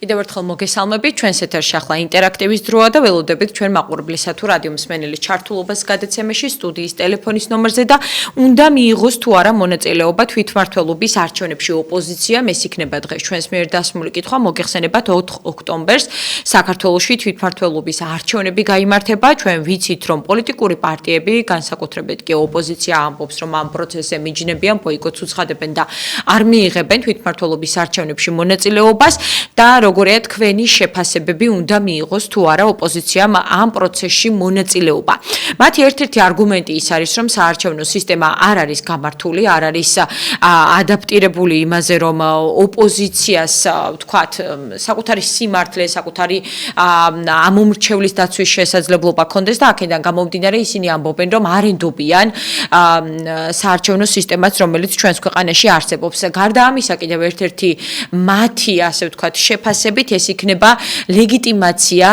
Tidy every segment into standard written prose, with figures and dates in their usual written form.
კიდევ ერთხელ მოგესალმებით ჩვენს ეთერში ახლა ინტერაქტივის დროა და ველოდებით ჩვენ მაყურებლისა თუ რადიო მსმენელის ჩართულობას გადაცემაში სტუდიის ტელეფონის ნომერზე და უნდა მიიღოს თუ არა მონაწილეობა თვითმმართველობის არჩევნებში ოპოზიცია ეს იქნება დღეს ჩვენს მიერ დასმული კითხვა მოგეხსენებათ 4 ოქტომბერს საქართველოში თვითმმართველობის არჩევნები გაიმართება ჩვენ ვიცით რომ პოლიტიკური პარტიები განსაკუთრებით კი ოპოზიცია ამბობს რომ ამ პროცესზე მიჯნებიან ბოიკოტს უცხადებენ და არ მიიღებენ თვითმმართველობის არჩევნებში მონაწილეობას და როგორია თქვენი შეფასებები უნდა მიიღოს თუ არა ოპოზიციამ ამ პროცესში მონაწილეობა. მათი ერთ-ერთი არგუმენტი ის არის რომ საარჩევნო სისტემა არ არის გამართული, არ არის ადაპტირებული იმაზე რომ ოპოზიციას ვთქვათ საკუთარი სიმართლე, საკუთარი ამომრჩევლის დაცვის შესაძლებლობა ქონდეს და აქედან გამომდინარე ისინი ამბობენ რომ არ ენდობიან საარჩევნო სისტემას რომელიც ჩვენს ქვეყანაში არსებობს. გარდა ამისა კიდევ ერთ-ერთი მათი ასე ვთქვათ შეფასებით ეს იქნება ლეგიტიმაცია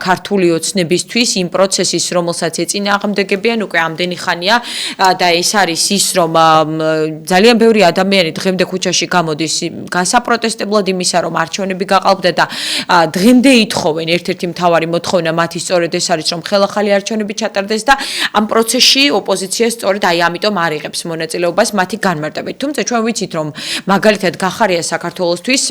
ქართული ოცნებისთვის იმ პროცესის რომელსაც ეწინააღმდეგებიან უკვე ამდენი ხანია და ეს არის ის რომ ძალიან ბევრი ადამიანი დღემდე ქუჩაში გამოდის გასაპროტესტებლად იმისა რომ არჩევნები გაყალბდა და დღემდე ითხოვენ ერთ-ერთი მთავარი მოთხოვნა მათი სწორედ ეს არის რომ ხელახალი არჩევნები ჩატარდეს და ამ პროცესში ოპოზიცია სწორედ აი ამიტომ არ იღებს მონაწილეობას მათი განმარტებით. თუმცა ჩვენ ვიცით რომ მაგალითად გახარია საქართველოსთვის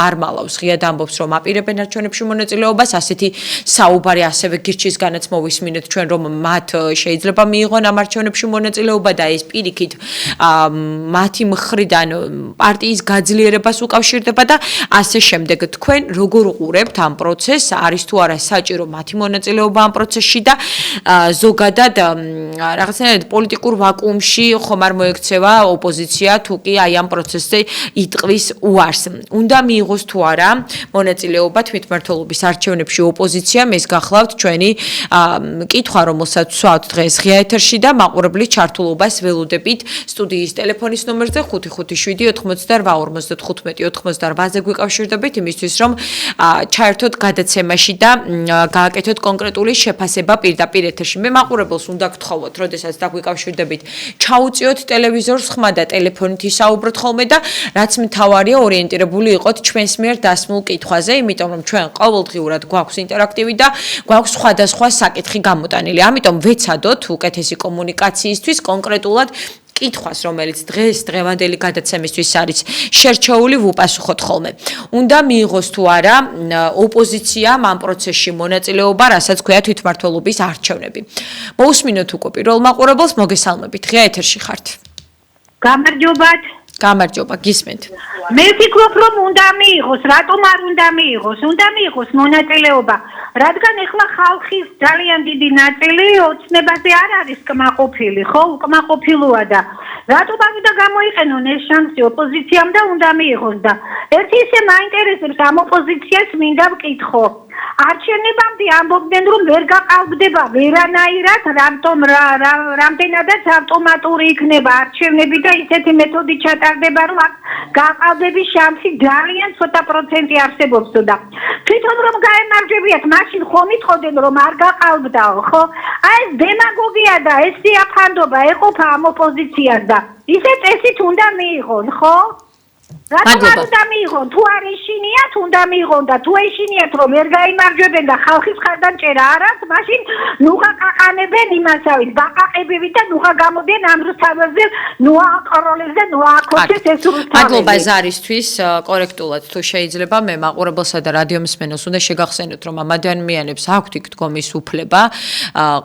არ მალავს ღიად ამბობს რომ აპირებენ არჩევნებში მონაწილეობას ასეთი საუბარი ასევე გირჩის განაც მოვისმინეთ ჩვენ რომ მათ შეიძლება მიიღონ ამ არჩევნებში მონაწილეობა და ეს პირიქით მათი მხრიდან პარტიის გაძლიერებას უკავშირდება და ასე შემდეგ თქვენ როგორ უყურებთ ამ პროცესს არის თუ არა საჭირო მათი მონაწილეობა ამ პროცესში და ზოგადად რაღაცნაირად პოლიტიკურ ვაკუუმში ხომ არ მოექცევა ოპოზიცია თუ კი აი ამ პროცესზე იტყვის უარს. უნდა მიიღოს თუ არა მონაწილეობა თვითმმართველობის არჩევნებში ოპოზიციამ ეს გახლავთ ჩვენი კითხვა რომელსაც ვსვავთ დღეს ღია ეთერში და მაყურებლის ჩართულობას ველოდებით სტუდიის ტელეფონის ნომერზე 557-88-55-88-ზე გვიკავშირდებით იმისთვის რომ ჩაერთოთ გადაცემაში და გააკეთოთ კონკრეტული შეფასება პირდაპირ ეთერში. მე მაყურებელს უნდა გთხოვოთ როდესაც დაგვიკავშირდებით ჩაუწიოთ ტელევიზორს ხმა და ტელეფონით ისაუბროთ ხოლმე და რაც მთავარია ორიენტირებული იყოთ ჩვენს მიერ დასმულ კითხვაზე, იმიტომ რომ ჩვენ ყოველდღიურად გვაქვს ინტერაქტივი და გვაქვს სხვადასხვა საკითხი გამოტანილი. ამიტომ ვეცადოთ უკეთესი კომუნიკაციისთვის კონკრეტულად კითხვას, რომელიც დღევანდელი გადაცემისთვის არის შერჩეული ვუპასუხოთ ხოლმე. უნდა მიიღოს თუ არა ოპოზიციამ ამ პროცესში მონაწილეობა, რასაც ქვია თვითმმართველობის არჩევნები. მოусმინოთ უკვე პირველ მაყურებელს, მოგესალმებით. ღია ეთერში ხართ. გამარჯობათ. გამარჯობა, გისმენთ. მე ვფიქრობ რომ უნდა მიიღოს, რატომ არ უნდა მიიღოს? უნდა მიიღოს მონაწილეობა, რადგან ეხლა ხალხის ძალიან დიდი ნაწილი ოცნებაზე არ არის კმაყოფილი, ხო? უკმაყოფილოა და რატომ არ უნდა გამოიყენონ ეს შანსი ოპოზიციამ და უნდა მიიღოს და ერთი ისე მაინტერესებს ამ ოპოზიციას მინდა ვკითხო. არჩევნებამდე ამბობდნენ რომ ვერ გაყალბდება ვერანაირად, რამტომ რამდენადაც ავტომატური იქნება არჩევნები და ისეთი მეთოდი ჩატარდება რომ აქ გაყალბების შანსი ძალიან ცოტა პროცენტი არსებობს და თვითონ რომ გაემარჯვებიათ მაშინ ხომ იტყოდნენ რომ არ გაყალბდაო, ხო? აი ეს დემაგოგია და ეს სიაფანდობა ეყოფა ამ ოპოზიციას და ისე წესით უნდა მიიღონ, ხო? რატომ არ უნდა მიიღონ? თუ არ ეშინიათ, უნდა მიიღონ და თუ ეშინიათ რომ ვერ გაიმარჯვებენ და ხალხის ხარდან ჭერა არ აქვს, მაშინ ნუღა ყაყანებენ იმასავით, ბაყაყებივით და ნუღა გამოდიან ამ რუსთავებზე, ნუღა აკროლებს და ნუღა აკოცეს ეს რუსთავები. მადლობა ზარისთვის, კორექტულად თუ შეიძლება მე მაყურებელსა და რადიო მსმენელს უნდა შეგახსენოთ რომ ამ ადამიანებს აქვთ იქ დგომის უფლება,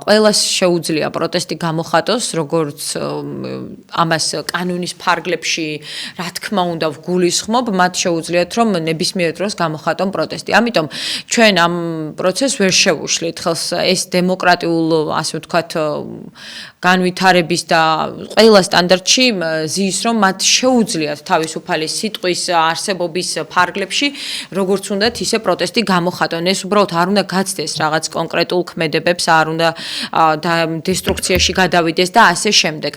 ყველას შეუძლია პროტესტი გამოხატოს, როგორც ამას კანონის ფარგლებში რა თქმა უნდა გულისხმობ, მათ შეუძლიათ რომ ნებისმიერ დროს გამოხატონ პროტესტი. ამიტომ ჩვენ ამ პროცესს ვერ შევუშლით ხელს ეს დემოკრატიულ, ასე ვთქვათ, განვითარების და ყველა სტანდარტში ზის რომ მათ შეუძლიათ თავისუფალი სიტყვის არსებობის ფარგლებში, როგორც უნდათ ისე პროტესტი გამოხატონ. ეს უბრალოდ არ უნდა გაცდეს რაღაც კონკრეტულ ქმედებებს, არ უნდა დესტრუქციაში გადავიდეს და ასე შემდეგ.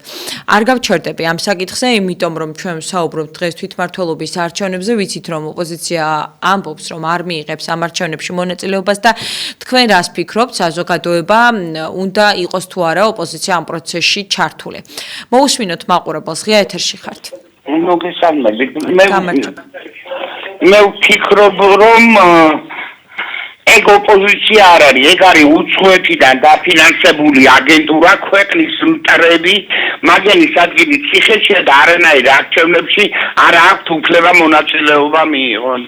არ გავჩერდები ამ საკითხზე, იმიტომ რომ ჩვენ ვსაუბრობთ დღეს თვითმმართველობის არჩევნებზე, ვიცით რომ ოპოზიცია ამბობს რომ არ მიიღებს ამ არჩევნებში მონაწილეობას და თქვენ რას ფიქრობთ, საზოგადოება უნდა იყოს თუ არა ოპოზიცია ამ პროცესში ჩართული. მოусმინოთ მაყურებელს, ღია ეთერში ხართ. მოგესალმებით. მე ვფიქრობ, რომ ეგ ოპოზიცია არ არის, ეგ არის უცხოეთიდან დაფინანსებული აგენტურა, ქვეყნის მტრები, მაგენის ადგილი ციხეშია და არანაირ არჩევნებში არ აქვთ უფლება მონაწილეობა მიიღონ.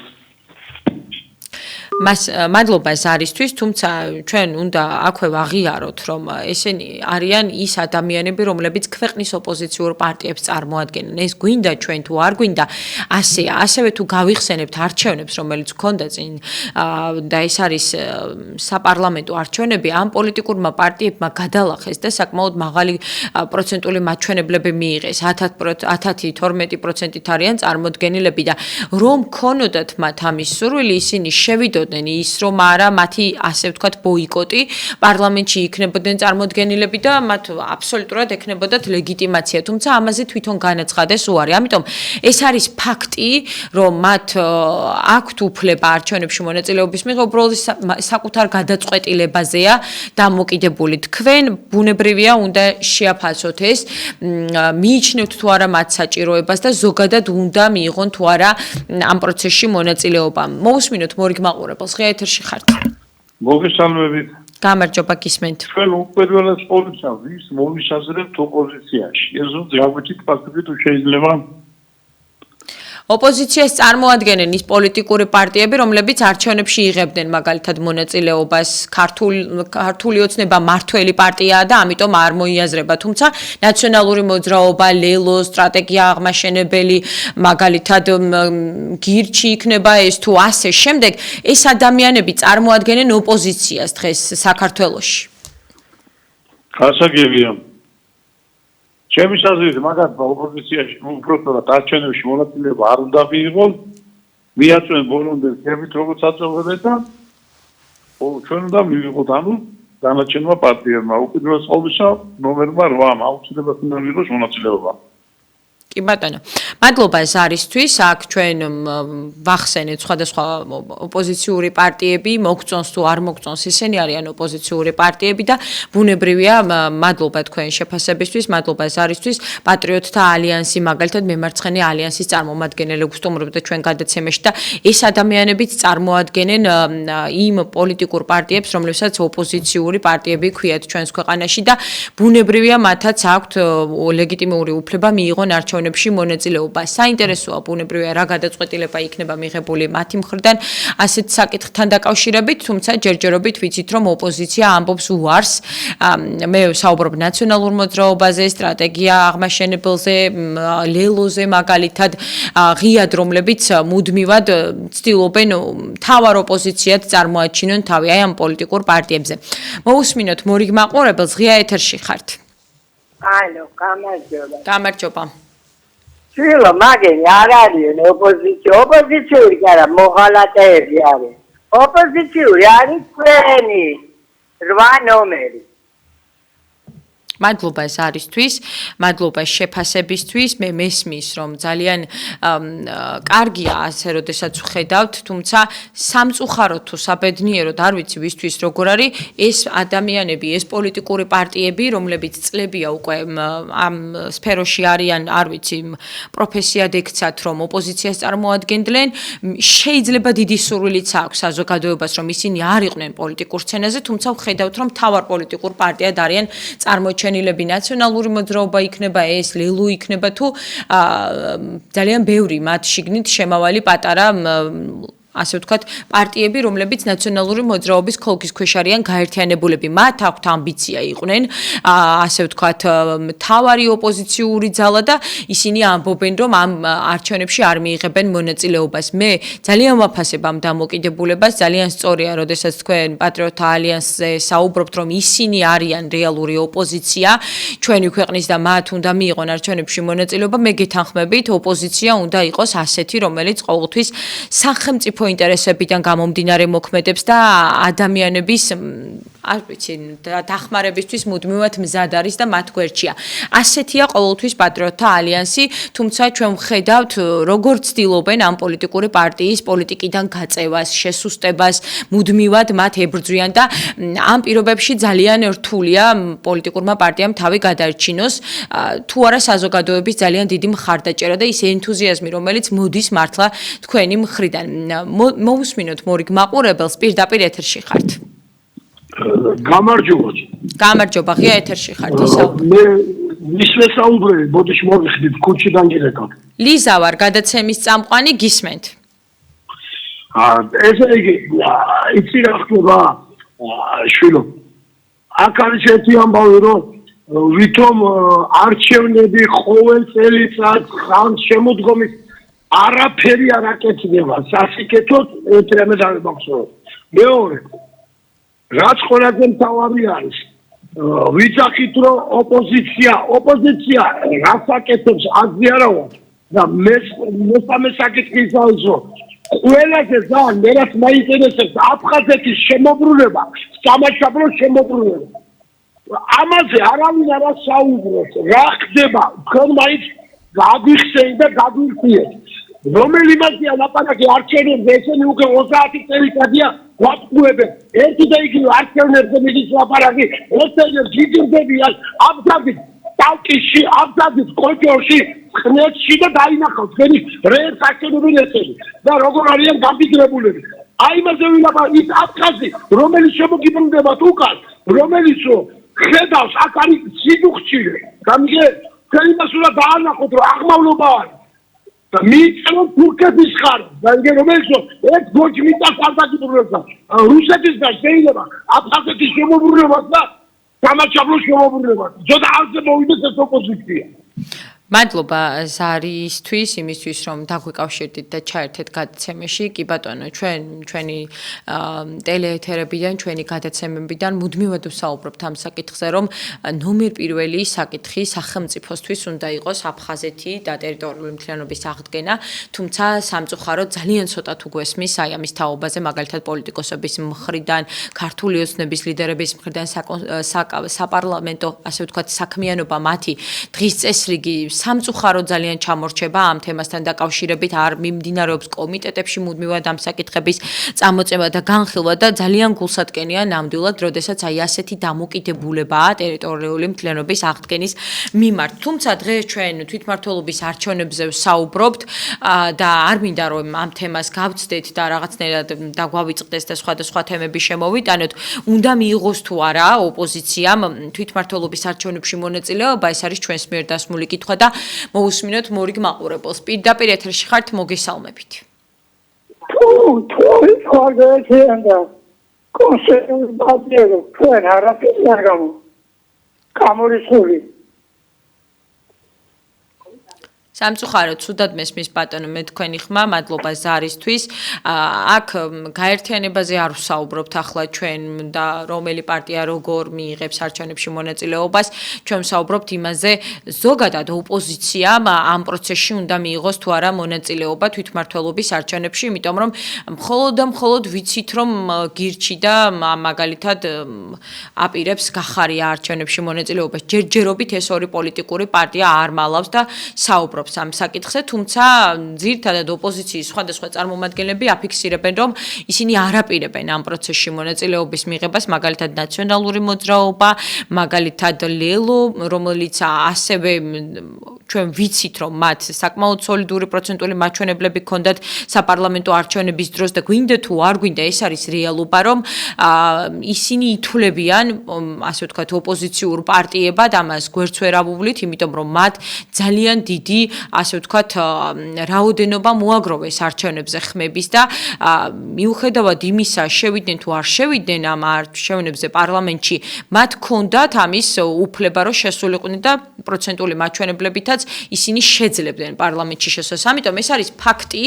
მას მადლობა ზარისთვის, თუმცა ჩვენ უნდა აქვე ვაღიაროთ, რომ ესენი არიან ის ადამიანები, რომლებიც ქვეყნის ოპოზიციურ პარტიებს წარმოადგენენ. ეს გვინდა ჩვენ თუ არ გვინდა, ასევე თუ გავიხსენებთ არჩევნებს, რომელიც გქონდა წინ და ეს არის საპარლამენტო არჩევნები, ამ პოლიტიკურმა პარტიებმა გადალახეს და საკმაოდ მაღალი პროცენტული მაჩვენებლები მიიღეს. 10-12% არიან წარმოდგენილები და რომ ქონოდათ მათ ამის სურვილი, ისინი შევიდოდნენ ის რომ არა მათი ასე ვთქვათ ბოიკოტი პარლამენტში იქნებოდნენ წარმოდგენილები და მათ აბსოლუტურად ექნებოდათ ლეგიტიმაცია, თუმცა ამაზე თვითონ განაცხადეს უარი. ამიტომ ეს არის ფაქტი, რომ მათ აქვთ უფლება არჩევნებში მონაწილეობის მიღება, უბრალოდ საკუთარ გადაწყვეტილებაზეა დამოკიდებული. თქვენ ბუნებრივია უნდა შეაფასოთ ეს, მიიჩნევთ თუ არა მათ საჭიროებას და ზოგადად უნდა მიიღონ თუ არა ამ პროცესში მონაწილეობა. მოვუსმინოთ მორიგ მაყურებელს. ღია ეთერში ხართ. მოგესალმებით. გამარჯობა, გისმენთ. ჩვენ უპირველეს ყოვლისა ვის მოვისაზრებთ ოპოზიციაში. ეს ზოგადად ფაქტია თუ შეიძლება ოპოზიციას წარმოადგენენ ის პოლიტიკური პარტიები, რომლებიც არჩევნებში იღებდნენ მაგალითად მონაწილეობას. ქართული ოცნება მართველი პარტიაა და ამიტომ არ მოიაზრება, თუმცა ნაციონალური მოძრაობა, ლელო, სტრატეგია აღმაშენებელი, მაგალითად გირჩი იქნება ეს თუ ასე შემდეგ, ეს ადამიანები წარმოადგენენ ოპოზიციას დღეს საქართველოში. გასაგებია. ჩემი აზრით, მაგათ ოპოზიციაში უბრალოდ არჩევნებში მონაწილეობა არ უნდა მიიღონ, მიაწვენ ბოლომდე ხებით როგორც აწევებენ და ჩვენ უნდა მივიღოთ ანუ დანარჩენმა პარტიებმა უპირველეს ყოვლისა ნომერმა 8 აუცილებლად უნდა მიიღოს მონაწილეობა. კი ბატონო. მადლობა ზარისთვის. აქ ჩვენ ვახსენეთ სხვადასხვა ოპოზიციური პარტიები, მოგწონს თუ არ მოგწონს, ისინი არიან ოპოზიციური პარტიები და ბუნებრივია, მადლობა თქვენ შეფასებისთვის, მადლობა ზარისთვის. პატრიოტთა ალიანსი, მაგალითად მემარცხენე ალიანსის წარმომადგენელი გსტუმრობდა ჩვენ გადაცემაში და ეს ადამიანებიც წარმოადგენენ იმ პოლიტიკურ პარტიებს, რომლებსაც ოპოზიციური პარტიები ქვიათ ჩვენს ქვეყანაში და ბუნებრივია, მათაც აქვთ ლეგიტიმური უფლება მიიღონ არჩევნებში მონაწილეობა. საინტერესოა ბუნებრივია რა გადაწყვეტილება იქნება მიღებული მათი მხრიდან ასეთ საკითხთან დაკავშირებით, თუმცა ჯერჯერობით ვიცით რომ ოპოზიცია ამბობს უარს. მე საუბრობ ნაციონალურ მოძრაობაზე, სტრატეგია აღმაშენებელზე, ლელოზე მაგალითად, ღიად რომლებიც მუდმივად ცდილობენ თავარ ოპოზიციად წარმოაჩინონ თავი აი ამ პოლიტიკურ პარტიებზე. მოვუსმინოთ მორიგ მაყურებელს, ღია ეთერში ხართ. ალო, გამარჯობა. გამარჯობა. შვილო, მაგენი არ არიან ოპოზიციური კი არა, მოღალატეები არის. ოპოზიციური არის თქვენი 8 ნომერი. მადლობა ზარისთვის, მადლობა შეფასებისთვის. მე მესმის რომ ძალიან კარგია ასე როდესაც ვხედავთ, თუმცა სამწუხაროდ თუ საბედნიეროდ არ ვიცი ვისთვის როგორ არის ეს ადამიანები, ეს პოლიტიკური პარტიები, რომლებიც წლებია უკვე ამ სფეროში არიან, არ ვიცი, პროფესიად ექცათ რომ ოპოზიციას წარმოადგენდნენ, შეიძლება დიდი სურვილიც აქვს საზოგადოებას რომ ისინი არ იყვნენ პოლიტიკურ სცენაზე, თუმცა ვხედავთ რომ მთავარ პოლიტიკურ პარტიად არიან წარმოჩენილები. ნაციონალური მოძრაობა იქნება ეს, ლელო იქნება თუ ძალიან ბევრი მათ შიგნით შემავალი პატარა ასე ვთქვათ, პარტიები, რომლებიც ნაციონალური მოძრაობის ქოლგის ქვეშ არიან გაერთიანებულები. მათ აქვთ ამბიცია იყვნენ, ასე ვთქვათ, მთავარი ოპოზიციური ძალა და ისინი ამბობენ, რომ ამ არჩევნებში არ მიიღებენ მონაწილეობას. მე ძალიან ვაფასებ ამ დამოკიდებულებას, ძალიან სწორია, როდესაც თქვენ პატრიოტთა ალიანსზე საუბრობთ, რომ ისინი არიან რეალური ოპოზიცია ჩვენი ქვეყნის და მათ უნდა მიიღონ არჩევნებში მონაწილეობა. მე გეთანხმებით, ოპოზიცია უნდა იყოს ასეთი, რომელიც ყოველთვის სახელმწიფო ინტერესებიდან გამომდინარე მოქმედებს და ადამიანების არ ვიცი, დახმარებისთვის მუდმივად მზად არის და მათ გვერდშია. ასეთია ყოველთვის პატრიოტთა ალიანსი, თუმცა ჩვენ ვხედავთ, როგორ ცდილობენ ამ პოლიტიკური პარტიის პოლიტიკიდან გაწევას, შესუსტებას, მუდმივად მათ ებრძვიან და ამ პირობებში ძალიან რთულია პოლიტიკურმა პარტიამ თავი გადაერჩინოს, თუ არა საზოგადოების ძალიან დიდი მხარდაჭერა და ის ენთუზიაზმი, რომელიც მოდის მართლა თქვენი მხრიდან. მოვუსმინოთ მორიგ მაყურებელს, პირდაპირ ეთერში ხართ. გამარჯობათ. გამარჯობა, ღია ეთერში ხართ ისაუბრეთ. მე მისვე საუბრები, ბოდიში მოვიხდით ქუჩიდან გირეკავ. ლიზა ვარ, გადაცემის წამყვანი, გისმენთ. ესე იგი, იცი რა ხდება, შვილო. აქ არის ერთი ამბავი, რომ ვითომ არჩევნები ყოველ წელიწადს ხანს შემოდგომით არაფერი არ აკეთდება. სასიკეთოდ ეთრემე დამახსოვრე. მეორე, რაც ყველაზე მთავარი არის, ვიცახით რომ ოპოზიცია რას აკეთებს აზრი არა ვარ და მესამე საკითხი ის არის რომ ყველაზე ძალიან მერაც მაინტერესებს აფხაზეთის შემოbrunება, სამაშაბლო შემოbrunება. ამაზე არავინ არ საუბრობს. რა ხდება? თქვენ მაინც გაგვიხსენეთ და გაგვირთიეთ. რომელი მასია ლაპარაკი არჩევნებზე, ესენი უკვე 30 წელიწადია გვატყუებენ. ერთი და იგივე არჩევნებზე მიდის ლაპარაკი, ერთერთ გიძირდებიან აფხაზეთის ტალკიში, აფხაზეთის კოჭორში, ხნეთში და დაინახავთ თქვენი რეესტაჟირებული ესენი და როგორ არიან გამდიდრებულები. აი იმაზე ვილაპარაკი, ის აფხაზი, რომელიც შემოგიბრუნდება უკან, რომელიც ხედავს, აქ არის სიდუხჭირე. გამიგე, თქვენ იმას უნდა დაანახოთ, რომ აღმავლობა არის. და მიიწევთ თურქეთის ხარჯს, და იგი რომელიც ერთ გოჯ მიწას არ დაგიბრუნებდა. რუსეთის და შეიძლება აფხაზეთის შემოbrunებას და სამაშაბლოს შემოbrunებას. ზოგადად არზე მოვიდეს ეს ოპოზიცია. მადლობა ზარისთვის, იმისთვის რომ დაგვიკავშირდით და ჩაერთეთ გადაცემაში. კი ბატონო, ჩვენი ტელეეთერებიდან, ჩვენი გადაცემებიდან მუდმივად ვსაუბრობთ ამ საკითხზე, რომ ნომერ პირველი საკითხი სახელმწიფოსთვის უნდა იყოს აფხაზეთი და ტერიტორიული მთლიანობის აღდგენა, თუმცა სამწუხაროდ ძალიან ცოტა თუ გვესმის აი ამის თაობაზე, მაგალითად პოლიტიკოსების მხრიდან, ქართული ოცნების ლიდერების მხრიდან, საპარლამენტო, ასე ვთქვათ, საქმიანობა მათი დღის წესრიგი სამწუხაროდ ძალიან ჩამორჩება ამ თემასთან დაკავშირებით, არ მიმდინარეობს კომიტეტებში მუდმივად ამ საკითხების წამოწევა და განხილვა და ძალიან გულსატკენია ნამდვილად, როდესაც აი ასეთი დამოკიდებულებაა ტერიტორიული მთლიანობის აღდგენის მიმართ. თუმცა დღეს ჩვენ თვითმმართველობის არჩევნებზე ვსაუბრობთ და არ მინდა რომ ამ თემას გავცდეთ და რაღაცნაირად დაგვავიწყდეს და სხვადასხვა თემები შემოვიტანოთ. უნდა მიიღოს თუ არა ოპოზიციამ თვითმმართველობის არჩევნებში მონაწილეობა, ეს არის ჩვენს მიერ დასმული კითხვა და მოვუსმინოთ მორიგ მაყურებელს. პირდაპირ ეთერში ხართ, მოგესალმებით. სამწუხაროდ ცუდად მესმის ბატონო მე თქვენი ხმა, მადლობა ზარისთვის. აქ გაერთიანებაზე არ ვსაუბრობთ ახლა ჩვენ და რომელი პარტია როგორ მიიღებს არჩევნებში მონაწილეობას, ჩვენ ვსაუბრობთ იმაზე, ზოგადად ოპოზიციამ ამ პროცესში უნდა მიიღოს თუ არა მონაწილეობა თვითმმართველობის არჩევნებში, იმიტომ რომ მხოლოდ ვიცით რომ გირჩი და მაგალითად აპირებს გახარია არჩევნებში მონაწილეობას. ჯერჯერობით ეს ორი პოლიტიკური პარტია არ მალავს და საუბრობს ამ საკითხზე, თუმცა ძირითადად ოპოზიციის სხვადასხვა წარმომადგენლები აფიქსირებენ, რომ ისინი არ აპირებენ ამ პროცესში მონაწილეობის მიღებას, მაგალითად ნაციონალური მოძრაობა, მაგალითად ლელო, რომელიც ასევე ჩვენ ვიცით, რომ მათ საკმაოდ სოლიდური პროცენტული მაჩვენებლები ჰქონდათ საპარლამენტო არჩევნების დროს და გვინდა თუ არ გვინდა, ეს არის რეალობა, რომ ისინი ითვლებიან, ასე ვთქვათ, ოპოზიციურ პარტიებად, ამას გვერდს ვერ ავუვლით, იმიტომ რომ მათ ძალიან დიდი ასე ვთქვათ, რაოდენობა მოაგროვეს არჩევნებზე ხმების და მიუხედავად იმისა, შევიდნენ თუ არ შევიდნენ ამ არჩევნებზე პარლამენტში, მათ ჰქონდათ ამის უფლება, რომ შესულიყვნენ და პროცენტული მაჩვენებლებითაც ისინი შეძლებდნენ პარლამენტში შესვლას. ამიტომ ეს არის ფაქტი,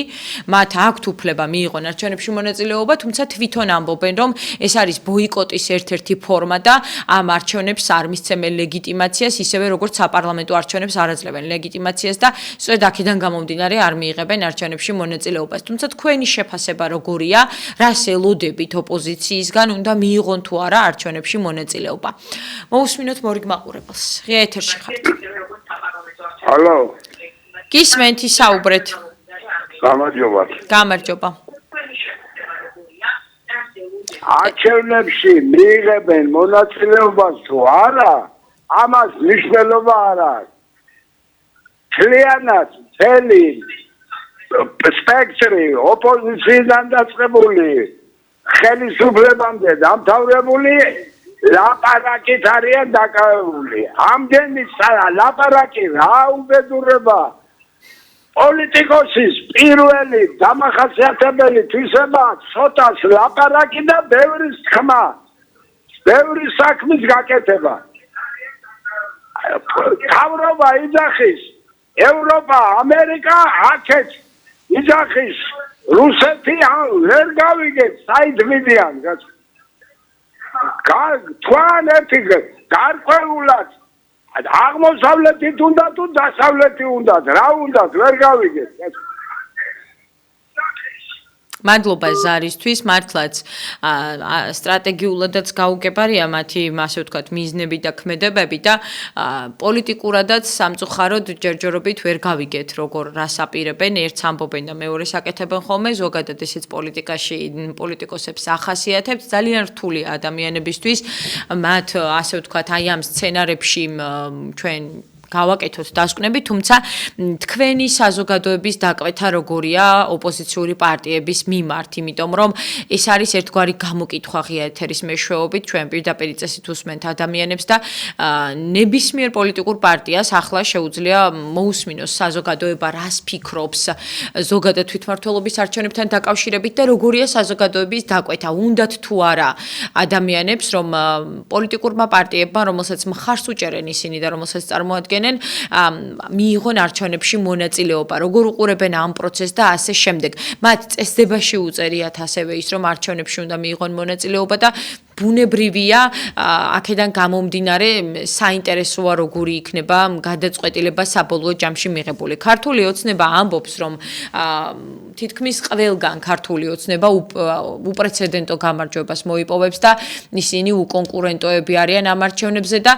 მათ აქვთ უფლება მიიღონ არჩევნებში მონაწილეობა, თუმცა თვითონ ამბობენ, რომ ეს არის ბოიკოტის ერთ-ერთი ფორმა და ამ არჩევნებს არ მისცემენ ლეგიტიმაციას, ისევე როგორც საპარლამენტო არჩევნებს არ აძლევენ ლეგიტიმაციას და სწორედ აქედან გამომდინარე არ მიიღებენ არჩევნებში მონაწილეობას. თუმცა თქვენი შეფასება როგორია? რას ელოდებით ოპოზიციისგან, უნდა მიიღონ თუ არა არჩევნებში მონაწილეობა? მოусმინოთ მორიგ მაყურებელს. ღია ეთერში ხართ. ჰალო. გისმენთ, ისაუბრეთ. გამარჯობა. გამარჯობა. არჩევნებში მიიღებენ მონაწილეობას თუ არა, ამას მნიშვნელობა არ აქვს. მთლიანად მთელი სპექტრი ოპოზიციიდან დაწყებული ხელისუფლებამდე დამთავრებული ლაპარაკით არიან დაკავებული. ამდენი ლაპარაკი რა უბედურება პოლიტიკოსის პირველი დამახასიათებელი თვისება ცოტას ლაპარაკი და ბევრის თქმა, ბევრი საქმის გაკეთება. თავრობა იძახის, ევროპა, ამერიკა აქეთ იძახის, რუსეთი ვერ გავიგეთ, საით მიდიან. თქვენ ერთი გარკვეულად აღმოსავლეთით უნდა თუ დასავლეთი უნდა, რა უნდა, ვერ გავიგეთ. მადლობა ზარისთვის, მართლაც სტრატეგიულადაც გაუგებარია მათი, ასე ვთქვათ, მიზნები და ქმედებები და პოლიტიკურადაც სამწუხაროდ ჯერჯერობით ვერ გავიგეთ, როგორ რას აპირებენ, ერთს ამბობენ და მეორეს აკეთებენ ხოლმე, ზოგადად ესეც პოლიტიკაში პოლიტიკოსებს ახასიათებთ, ძალიან რთულია ადამიანებისთვის, მათ ასე ვთქვათ, აი ამ სცენარებში ჩვენ გავაკეთოთ დასკვნები, თუმცა თქვენი საზოგადოების დაკვეთა როგორია ოპოზიციური პარტიების მიმართ, იმიტომ რომ ეს არის ერთგვარი გამოკითხვა ღია ეთერის მეშვეობით, ჩვენ პირდაპირ წესით უსმენთ ადამიანებს და ნებისმიერ პოლიტიკურ პარტიას ახლა შეუძლია მოусმინოს საზოგადოება რას ფიქრობს ზოგადად თვითმმართველობის არჩევნებთან დაკავშირებით და როგორია საზოგადოების დაკვეთა, უნდათ თუ არა ადამიანებს, რომ პოლიტიკურმა პარტიებმა, რომელსაც მხარს უჭერენ ისინი და რომელსაც წარმოადგენენ მიიღონ არჩევნებში მონაწილეობა, როგორ უყურებენ ამ პროცესს და ასე შემდეგ. მათ წესდებაში უწერიათ ასევე ის, რომ არჩევნებში უნდა მიიღონ მონაწილეობა და ბუნებრივია აქედან გამომდინარე საინტერესოა როგორი იქნება გადაწყვეტილება საბოლოო ჯამში მიღებული. ქართული ოცნება ამბობს, რომ თითქმის ყველგან ქართული ოცნება უპრეცედენტო გამარჯვებას მოიპოვებს და ისინი უკონკურენტოები არიან ამ არჩევნებზე და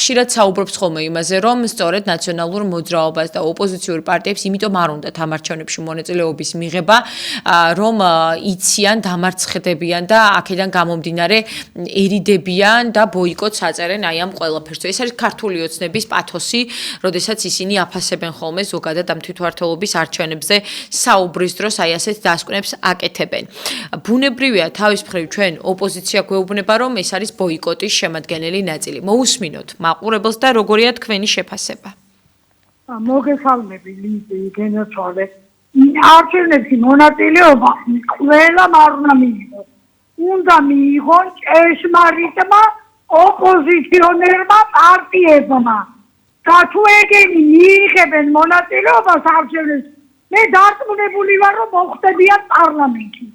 ხშირად საუბრობს ხოლმე იმაზე, რომ სწორედ ნაციონალურ მოძრაობას და ოპოზიციურ პარტიებს იმიტომ არ უნდათ ამ არჩევნებში მონაწილეობის მიღება, რომ იციან, დამარცხდებიან და აქედან გამომდინარე ერიდებიან და ბოიკოტს აწერენ აი ამ ყველაფერს. ეს არის ქართული ოცნების პათოსი, როდესაც ისინი აფასებენ ხოლმე ზოგადად ამ თვითმმართველობის არჩევნებზე საუბრის დროს აი ასეთ დასკვნებს აკეთებენ. ბუნებრივია თავის მხრივ ჩვენ ოპოზიცია გვეუბნება, რომ ეს არის ბოიკოტის შემადგენელი ნაწილი. მოусმინოთ მაყურებელს და როგორია თქვენი შეფასება? მოგესალმები ლიზი გენერალე. არჩევნებში მონაწილეობა ყველამ არ უნდა მიიღოს. უნდა მიიღონ ჭეშმარიტმა ოპოზიციონერმა პარტიებმა. და თუ ეგენი მიიღებენ მონაწილეობას არჩევნებში, მე დარწმუნებული ვარ, რომ მოხდებიან პარლამენტში.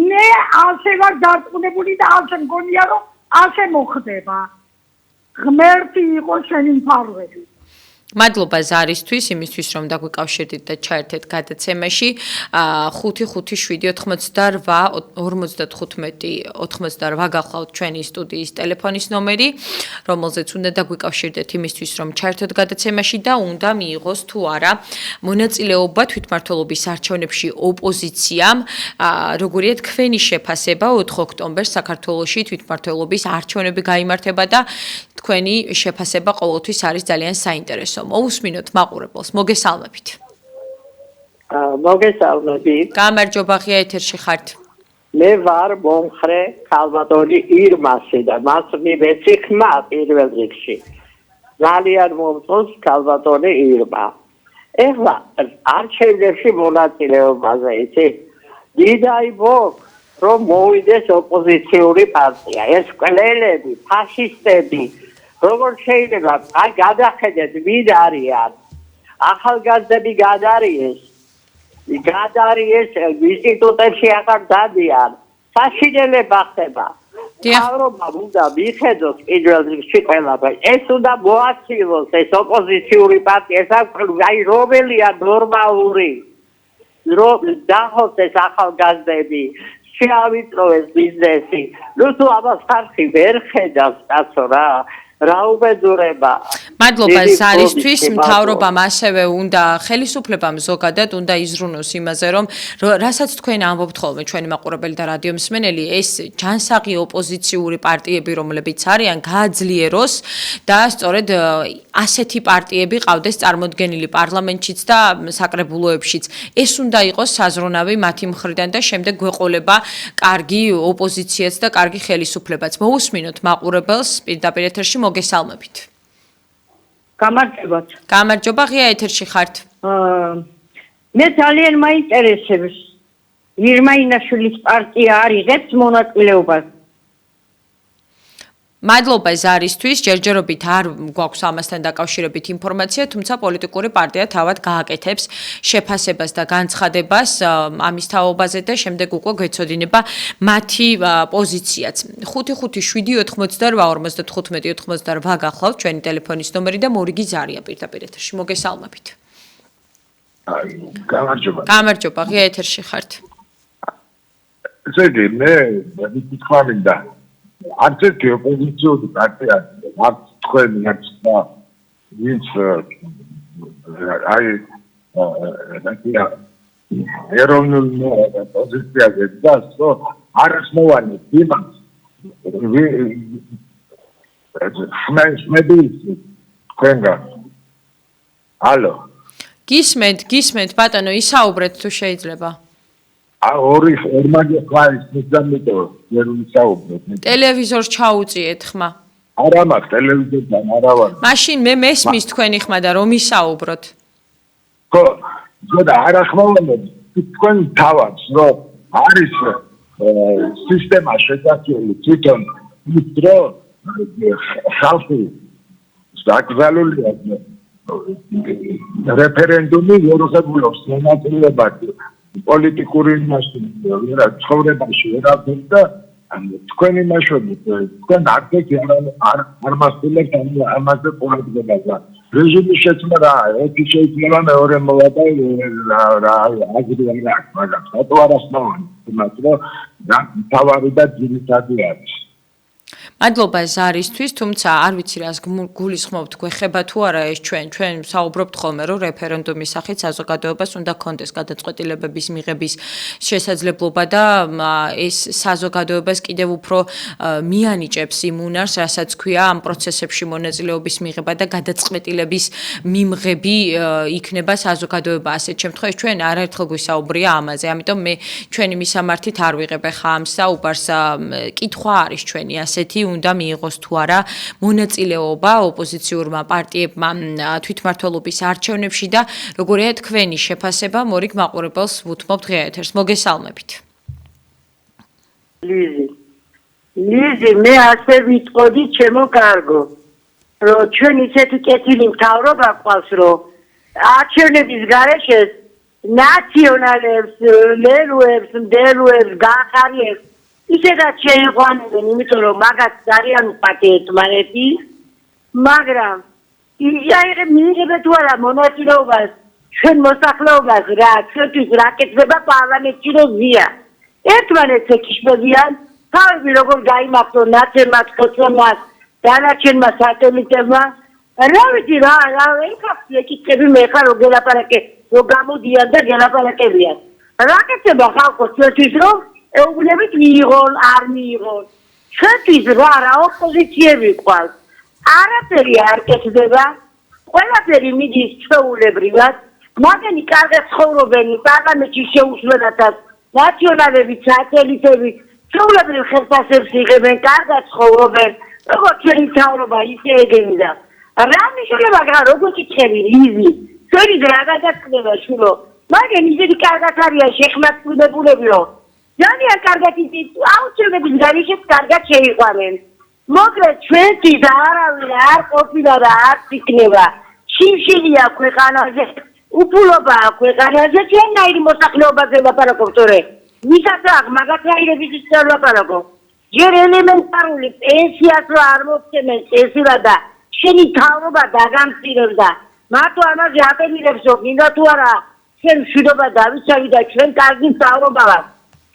მე ასე ვარ დარწმუნებული და ასე მგონია, რომ ასე მოხდება. ღმერთი იყოს შენი მფარველი. მადლობა ზარისთვის, იმისთვის რომ დაგვიკავშირდით და ჩაერთეთ გადაცემაში. 557-88-95 გახლავთ ჩვენი სტუდიის ტელეფონის ნომერი, რომელზეც უნდა დაგვიკავშირდეთ იმისთვის რომ ჩაერთოთ გადაცემაში და უნდა მიიღოს თუ არა მონაწილეობა თვითმმართველობის არჩევნებში ოპოზიციამ. როგორია თქვენი შეფასება 4 ოქტომბერს საქართველოში თვითმმართველობის არჩევნები გაიმართება და თქვენი შეფასება ყოველთვის არის ძალიან საინტერესო. მოусმინოთ მაყურებელს, მოგესალმებით. მოგესალმებით. გამარჯობა, ღია ეთერში ხართ. მე ვარ მომხრე ქალბატონი ირმასი და მას მივეცი ხმა პირველ რიგში. ძალიან მომწონს ქალბატონი ირმა. ეხლა არჩევნებში მონაწილეობაზე იცი? დიდაიბო რომ მოვიდეს ოპოზიციური პარტია. ეს ყველელები, ფაშისტები როგორ შეიძლება აი გადახედეთ ვინ არიან ახალგაზრდები გადარიეს ინსტიტუტებში აღარ დადიან საშინელება ხდება მთავრობამ უნდა მიხედოს პირველ რიგში ყველაფერს. ეს უნდა მოაცილოს ეს ოპოზიციური პარტია, ეს აი რომელია ნორმალური რომ დახოს ეს ახალგაზრდები, შეავიწროეს ბიზნესი. ნუ თუ ამას ხარხი ვერ ხედავს კაცო რა უბედურება. მადლობა ზარისთვის. მთავრობამ ასევე უნდა ხელისუფლებამ ზოგადად უნდა იზრუნოს იმაზე, რომ რასაც თქვენ ამბობთ ხოლმე ჩვენი მაყურებელი და რადიო მსმენელი, ეს ჯანსაღი ოპოზიციური პარტიები, რომლებიც არიან, გააძლიეროს და სწორედ ასეთი პარტიები ყავდეს წარმოდგენილი პარლამენტშიც და საკრებულოებშიც. ეს უნდა იყოს საზრუნავი მათი მხრიდან და შემდეგ გვეყოლება კარგი ოპოზიციაც და კარგი ხელისუფლებაც. მოусმინოთ მაყურებელს პირდაპირ ეთერში მოგესალმებით. გამარჯობათ. გამარჯობა, ღია ეთერში ხართ. მე ძალიან მაინტერესებს ირმა ინაშვილის პარტია არ იღებს მონაწილეობას. მადლობა ზარისთვის, ჯერჯერობით არ გვაქვს ამასთან დაკავშირებით ინფორმაცია, თუმცა პოლიტიკური პარტია თავად გააკეთებს შეფასებას და განცხადებას ამის თაობაზე და შემდეგ უკვე გვეცოდინება მათი პოზიციაც. 557-88-45-98 გახლავთ ჩვენი ტელეფონის ნომერი და მორიგი ზარია პირდაპირ ეთერში. მოგესალმებით. გამარჯობა. გამარჯობა, ღია ეთერში ხართ. ზეგი მე თქვა მინდა არც ერთი ოპოზიციური პარტია არ თქვენი არც და ვინც აი ეროვნულ პოზიციაზე დასო არასმოვანი იმას ხმები თქვენგან ალო გისმენთ ბატონო ისაუბრეთ თუ შეიძლება ორი ორმაგი ხარის მიზანიტო ვერ ვისაუბრებ. ტელევიზორს ჩაუწიეთ ხმა. არა მაქვს ტელევიზორთან არა ვარ. მაშინ მე მესმის თქვენი ხმა და რომ ისაუბროთ. ხო, ზოგადად არა ხმოვანები თქვენ თავად რომ არის სისტემა შეგაწეული თვითონ ის დრო ხალხი საკრძალულია რეფერენდუმი ვეროხებულობს მონაწილეობას პოლიტიკური იმაში ცხოვრებაში ვერავინ და თქვენი მაშვები თქვენ არ მასწავლებთ ამაზე პოლიტიკას და რეჟიმის შეცვლა რა ერთი შეიძლება მეორე მოვა და რა აგრი არა მაგრამ რატო არასწავლანი იმათ რომ თავარი და ძირითადი არის მადლობა ზარისთვის, თუმცა არ ვიცი რას გულისხმობთ, გვეხება თუ არა ეს ჩვენ საუბრობთ ხოლმე რომ რეფერენდუმის სახით საზოგადოებას უნდა კონდეს გადაწყვეტილებების მიღების შესაძლებლობა და ეს საზოგადოებას კიდევ უფრო მიანიჭებს იმ უნარს, რასაც ქვია ამ პროცესებში მონაწილეობის მიღება და გადაწყვეტილების მიმღები იქნება საზოგადოება. ასეთ შემთხვევაში ჩვენ არაერთხელ გვისაუბრია ამაზე, ამიტომ მე ჩვენი მისამართით არ ვიღებ ხა ამ საუბარს. კითხვა არის ჩვენი ასეთი უნდა მიიღოს თუ არა მონაწილეობა ოპოზიციურმა პარტიებმა თვითმმართველობის არჩევნებში და როგორია თქვენი შეფასება მორიგ მაყურებელს ვუთმობთ ღია ეთერს. მოგესალმებით. ლიზი, მე ასე ვიტყოდი ჩემო კარგო, რომ ჩვენ ისეთი კეთილი მთავრობა ყავს, რომ არჩევნების გარეშე ნაციონალებს, ლელუებს, მდელუებს გაახარიებს ისედაც შეიყვანებენ, იმიტომ რომ მაგას ძალიან უპატიეთ მალეთი, მაგრამ იაიღე მიიღებენ თუ არა მონაწილეობას ჩვენ მოსახლეობას რა, ჩვენთვის რა კეთდება პარლამენტში რომ ზია. ერთმანეთს ეკიშმებიან, თავები როგორ გაიმართონ ნაცემად, ხოცემად, დანარჩენმა სატელიტებმა. რა ვიცი რა ეკითხები ეკითხები მე ხარ რომ გელაპარაკე, რომ გამოდიან და გელაპარაკებიან. რა კეთდება ხალხო ჩვენთვის რომ ეუბნებით მიიღონ, არ მიიღონ. ჩვენთვის რა ოპოზიციები ყავს. არაფერი არ კეთდება. ყველაფერი მიდის ჩვეულებრივად. მაგენი კარგად ცხოვრობენ პარლამენტში შეუსვლელადაც ნაციონალები, სატელიტები, ჩვეულებრივ ხელფასებს იღებენ, კარგად ცხოვრობენ. როგორც ჩვენი მთავრობა ისე ეგენდა. რა მიშლება როგორ კითხები ლიზი? ჩვენი რა გადაწყდება შულო? მაგენი ისეთი კარგად არიან შეხმარებულები რომ ძალიან კარგად აუცილებლობის გარეშე კარგად შეიყვანენ. მოკლედ ჩვენთვის არავინ არ ყოფილა და არ იქნება. შიმშილია ქვეყანაზე, უფულობაა ქვეყანაზე, ჩვენნაირი მოსახლეობაზე ლაპარაკობ თორე. ვისაც მაგათაირების ისე ლაპარაკობ. ჯერ ელემენტარული პენსიას რო არ მოგცემენ წესილა და შენი თავრობა დაგამცირებდა. მარტო ამაზე აპელირებს რომ მინდა თუ არა ჩვენ მშვიდობა დავიცავი და ჩვენ კარგი თავრობა ვართ.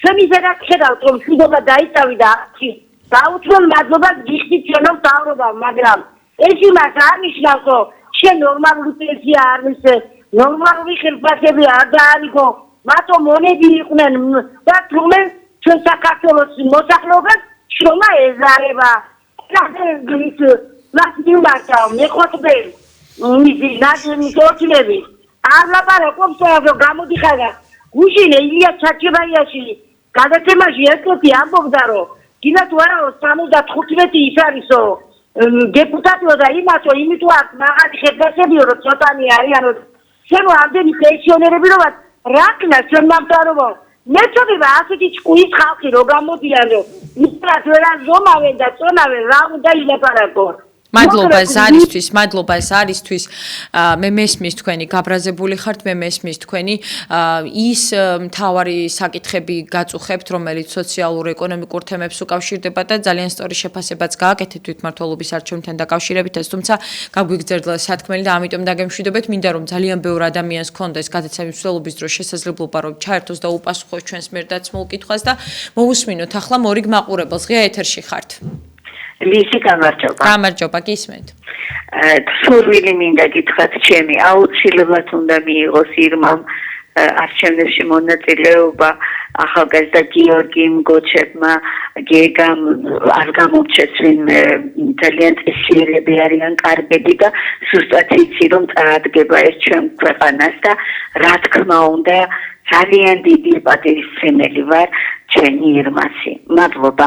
ჩვენ ისედაც ხედავთ რომ მშვიდობა დაიცავი და დაუთმო მადლობა გიხდით ჩვენო თავრობა, მაგრამ ეს იმას არ ნიშნავს რომ შენ ნორმალური პენსია არ მისცე, ნორმალური ხელფასები არ დაარიგო, მარტო მონები იყვნენ და თუმენ ჩვენ საქართველოს მოსახლეობას შრომა ეზარება. ნაციონალთა მეყოთბენ მისი ნაციონალები არ ლაპარაკობს რომ გამოდიხარ გუშინ ილია ჩაჩებაიაში გადაცემაში ერთოთი ამბობდა რომ გინდა თუ არა 75 ის არისო დეპუტატიო და იმათო იმიტომ აქ მაღალი ხელფასებიო რომ ცოტანი არიანო შემო ამდენი პენსიონერები რომ რაკნა ჩვენ მამტარო მეწოდება ასეთი ჭკუის ხალხი რო გამოდიან რომ ისრათ ვერა ზომავენ და წონავენ რა უნდა ილაპარაკო. მადლობა ეს არისთვის მე მესმის თქვენი გაბრაზებული ხართ მე მესმის თქვენი ის მთავარი საკითხები გაწუხებთ რომელიც სოციალურ ეკონომიკურ თემებს უკავშირდება და ძალიან სწორი შეფასებაც გააკეთეთ თვითმმართველობის არჩევნთან დაკავშირებით ეს თუმცა გაგვიგრძელდა სათქმელი და ამიტომ დაგემშვიდობეთ მინდა რომ ძალიან ბევრ ადამიანს ქონდეს გადაცემის მსვლელობის დროს შესაძლებლობა რომ ჩაერთოს და უპასუხოს ჩვენს მიერ დაცმულ კითხვას და მოусმინოთ ახლა მორიგ მაყურებელს ღია ეთერში ხართ. ლისი გამარჯობა. გამარჯობა, გისმენთ. სურვილი მინდა გითხრათ ჩემი, აუცილებლად უნდა მიიღოს ირმამ არჩევნებში მონაწილეობა ახალგაზრდა გიორგი მგოჩებმა, გეგამ არ გამორჩეს ვინმე ძალიან წესიერები არიან კარგები და ზუსტად იცი რომ წარადგება ეს ჩვენ ქვეყანას და რა თქმა უნდა ძალიან დიდი პატივისცემელი ვარ ჩვენი ირმასი. მადლობა.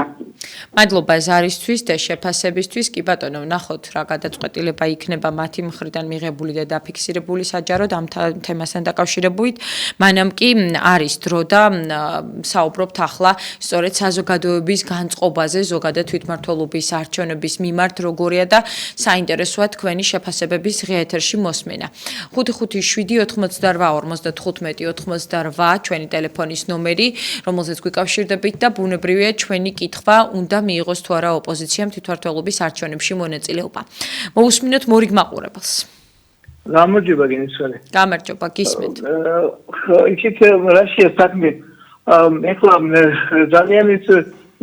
მადლობა ზარისთვის და შეფასებისთვის. კი ბატონო, ვნახოთ რა გადაწყვეტილება იქნება მათი მხრიდან მიღებული და დაფიქსირებული საჯაროდ ამ თემასთან დაკავშირებით. მანამ კი არის დრო და საუბრობთ ახლა სწორედ საზოგადოების განწყობაზე, ზოგადად თვითმმართველობის არჩევნების მიმართ როგორია და საინტერესოა თქვენი შეფასებების ღია ეთერში მოსმენა. 557-88-55-88 ჩვენი ტელეფონის ნომერი, რომელზეც გვიკავშირდებით და ბუნებრივია ჩვენი კითხვა უნდა მიიღოს თუ არა ოპოზიციამ თვითმმართველობის არჩევნებში მონაწილეობა. მოусმინოთ მორიგ მაყურებელს. გამარჯობა გენისველი. გამარჯობა, გისმენთ. იქით რაშია საქმე? ეხლა ძალიან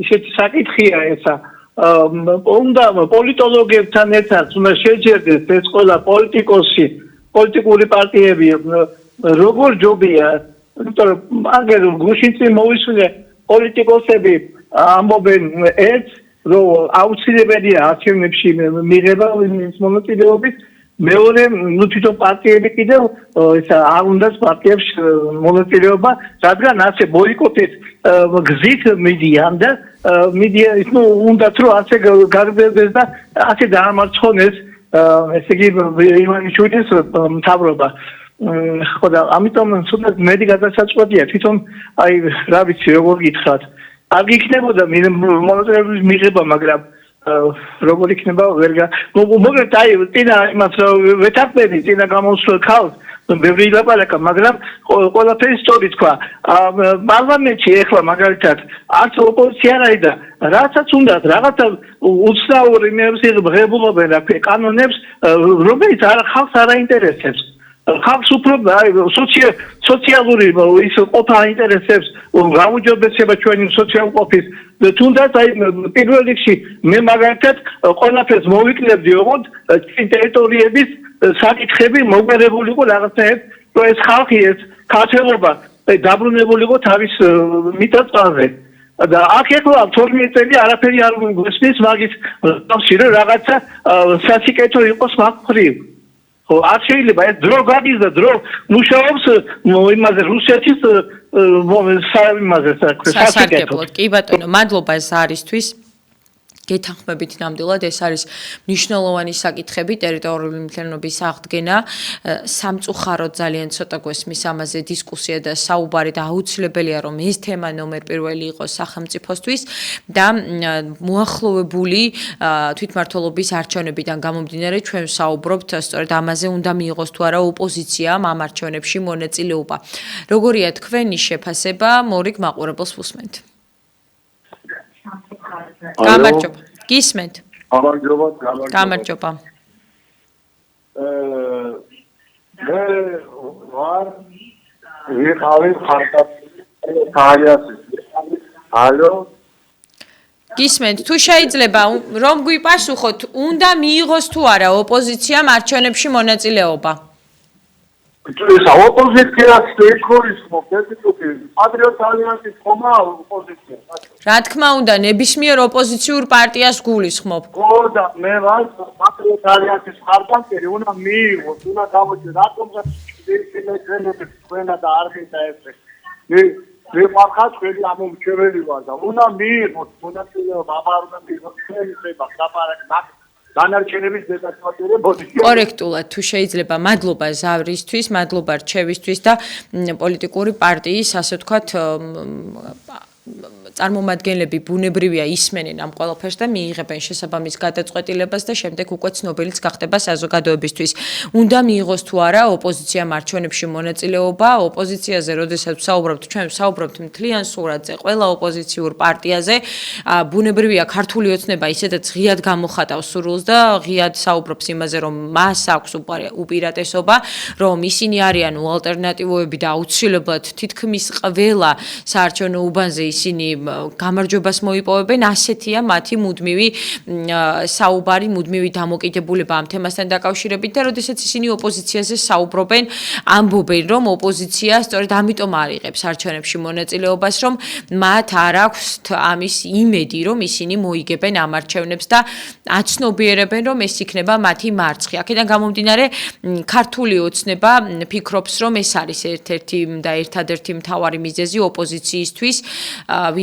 ისეთი საკითხია ესა. უნდა პოლიტოლოგებთან ერთად უნდა შეჯერდეს ეს ყველა პოლიტიკოსი, პოლიტიკური პარტიები როგორ ჯობია, იმიტომ რომ აგერ გუშინ წინ მოვისმინე პოლიტიკოსები ამბობენ ერთ რომ აუცილებელია არჩევნებში მიღება ის მონაწილეობის მეორე თვითონ პარტიები კიდევ ესა არ უნდა პარტიებს მონაწილეობა რადგან ასე ბოიკოტის გზით მიდიან და მიდია უნდათ რომ ასე გარბევდეს და ასე დაამარცხონეს ესე იგი ივანიშვილის მთავრობა ხო და ამიტომ სულ მედი გადასაწყვეტია თვითონ აი რა ვიცი როგორ გითხრათ არ გიქნებოდა მონაწილეობის მიღება მაგრამ როგორ იქნება ვერ მოგეთ აი წინა იმას ვეთანხმები წინა გამოსულ ხალხს ბევრი ლაპარაკა მაგრამ ყველაფერი სწორი თქვა პარლამენტში ეხლა მაგალითად არც ოპოზიცია არ არის და რასაც უნდა რაღაცა უცნაური ღებულობენ რა ქვია კანონებს რომელიც ხალხს არ აინტერესებს ხალხს უფრო სოციალური ის ყოფა აინტერესებს გაუჯობესება ჩვენი სოციალური ყოფის თუნდაც აი პირველ რიგში მე მაგალითად ყველაფერს მოვიკლებდი ოღონდ ტერიტორიების საკითხები მოგვერებული იყო რაღაცნაირად რომ ეს ხალხი ეს ქართველობა დაბრუნებული იყო თავის მიწა-წყალზე და აქ ეხლა 12 წელი არაფერი არ გვესმის მაგის თავში რომ რაღაცა სასიკეთო იყოს მაგ მხრივ არ შეიძლება ეს დრო გადის და დრო მუშაობს იმაზე რუსეთის იმაზე სასარგებლოდ კი ბატონო მადლობა ეს არისთვის გეთანხმებით ნამდვილად ეს არის მნიშვნელოვანი საკითხები ტერიტორიული მთლიანობის აღდგენა სამწუხაროდ ძალიან ცოტა გვესმის ამაზე დისკუსია და საუბარი და აუცილებელია რომ ეს თემა ნომერ პირველი იყოს სახელმწიფოსთვის და მოახლოვებული თვითმმართველობის არჩევნებიდან გამომდინარე ჩვენ საუბრობთ სწორედ ამაზე უნდა მიიღოს თუ არა ოპოზიციამ ამ არჩევნებში მონაწილეობა როგორია თქვენი შეფასება მორიგ მაყურებელს ვუსმენთ გამარჯობა. გისმენთ. გამარჯობა. მე ვარ ვიყავი ხარტაფიასი. ალო გისმენთ, თუ შეიძლება რომ გვიპასუხოთ, უნდა მიიღოს თუ არა ოპოზიციამ არჩევნებში მონაწილეობა? ისა ოპოზიციას ეკორის მოკეთებული პატრიოტ ალიანსის ხომა ოპოზიცია. რა თქმა უნდა, ნებისმიერ ოპოზიციურ პარტიას გულისხმობ. ხო და მე ვარ პატრიოტ ალიანსის ხარდამჭერი, უნდა მიიღოს, უნდა გამოჩნდეს რატომღაც შეიძლება თქვენა და არ ხითა ესე. მე ვარხარ თქვენი ამომრჩეველი ვარ და უნდა მიიღოს მონაწილეობა, აბა უნდა მიიღოს თქვენი ხება ლაპარაკი განარჩენების დეტალდებოდი. კორექტულად თუ შეიძლება, მადლობა ზავრისთვის, მადლობა რჩევისთვის და პოლიტიკური პარტიის, ასე ვთქვათ, წარმომადგენლები ბუნებრივია ისმენენ ამ ყველაფერს და მიიღებენ შესაბამის გადაწყვეტილებას და შემდეგ უკვე ცნობილიც გახდება საზოგადოებისთვის. უნდა მიიღოს თუ არა ოპოზიციამ არჩევნებში მონაწილეობა, ოპოზიციაზე, როდესაც ვსაუბრობთ, ჩვენ ვსაუბრობთ მთლიან სურათზე, ყველა ოპოზიციურ პარტიაზე, ბუნებრივია ქართული ოცნება ისედაც ღიად გამოხატავს სურვილს და ღიად საუბრობს იმაზე, რომ მას აქვს უპირატესობა, რომ ისინი არიან უალტერნატივოები და აუცილებლად თითქმის ყველა საარჩევნო უბანზე ისინი გამარჯვებას მოიპოვებენ, ასეთია მათი მუდმივი საუბარი, მუდმივი დამოკიდებულება ამ თემასთან დაკავშირებით და როდესაც ისინი ოპოზიციაზე საუბრობენ, ამბობენ, რომ ოპოზიცია სწორედ ამიტომ არ იღებს არჩევნებში მონაწილეობას, რომ მათ არ აქვს ამის იმედი, რომ ისინი მოიგებენ ამ არჩევნებს და აცნობიერებენ, რომ ეს იქნება მათი მარცხი. აქედან გამომდინარე, ქართული ოცნება ფიქრობს, რომ ეს არის ერთ-ერთი და ერთადერთი მთავარი მიზეზი ოპოზიციისთვის,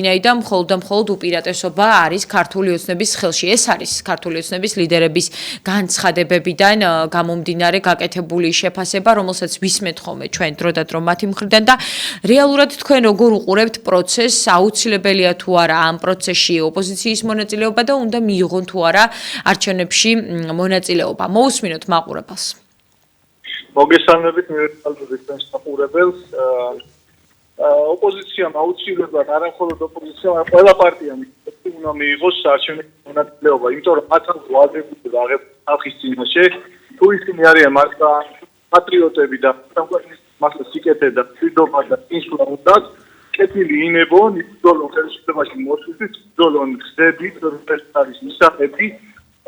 ვინაიდან მხოლოდ უპირატესობა არის ქართული ოცნების ხელში. ეს არის ქართული ოცნების ლიდერების განცხადებებიდან გამომდინარე გაკეთებული შეფასება, რომელსაც ვისმენთ ხოლმე ჩვენ დროდადრო მათი მხრიდან და რეალურად თქვენ როგორ უყურებთ პროცესს, აუცილებელია თუ არა ამ პროცესში ოპოზიციის მონაწილეობა და უნდა მიიღონ თუ არა არჩევნებში მონაწილეობა. მოусმინოთ მაყურებელს. მოგესალმებით, მივესალმებით თქვენს მაყურებელს. ოპოზიციამ აუცილებლად არა მხოლოდ ოპოზიციამ, არამედ ყველა პარტიამ უნდა მიიღოს არჩევნებში მონაწილეობა, იმიტომ რომ მათ აქვს ვალდებულება აღებული ხალხის წინაშე, თუ ისინი არიან მართლა პატრიოტები და მართლა სიკეთე და მშვიდობა და წინსვლა უნდათ, კეთილი ინებონ, ბრძოლონ ხელისუფლებაში მოსვლისთვის, ბრძოლონ გზებით, რომელიც არის მისაღები,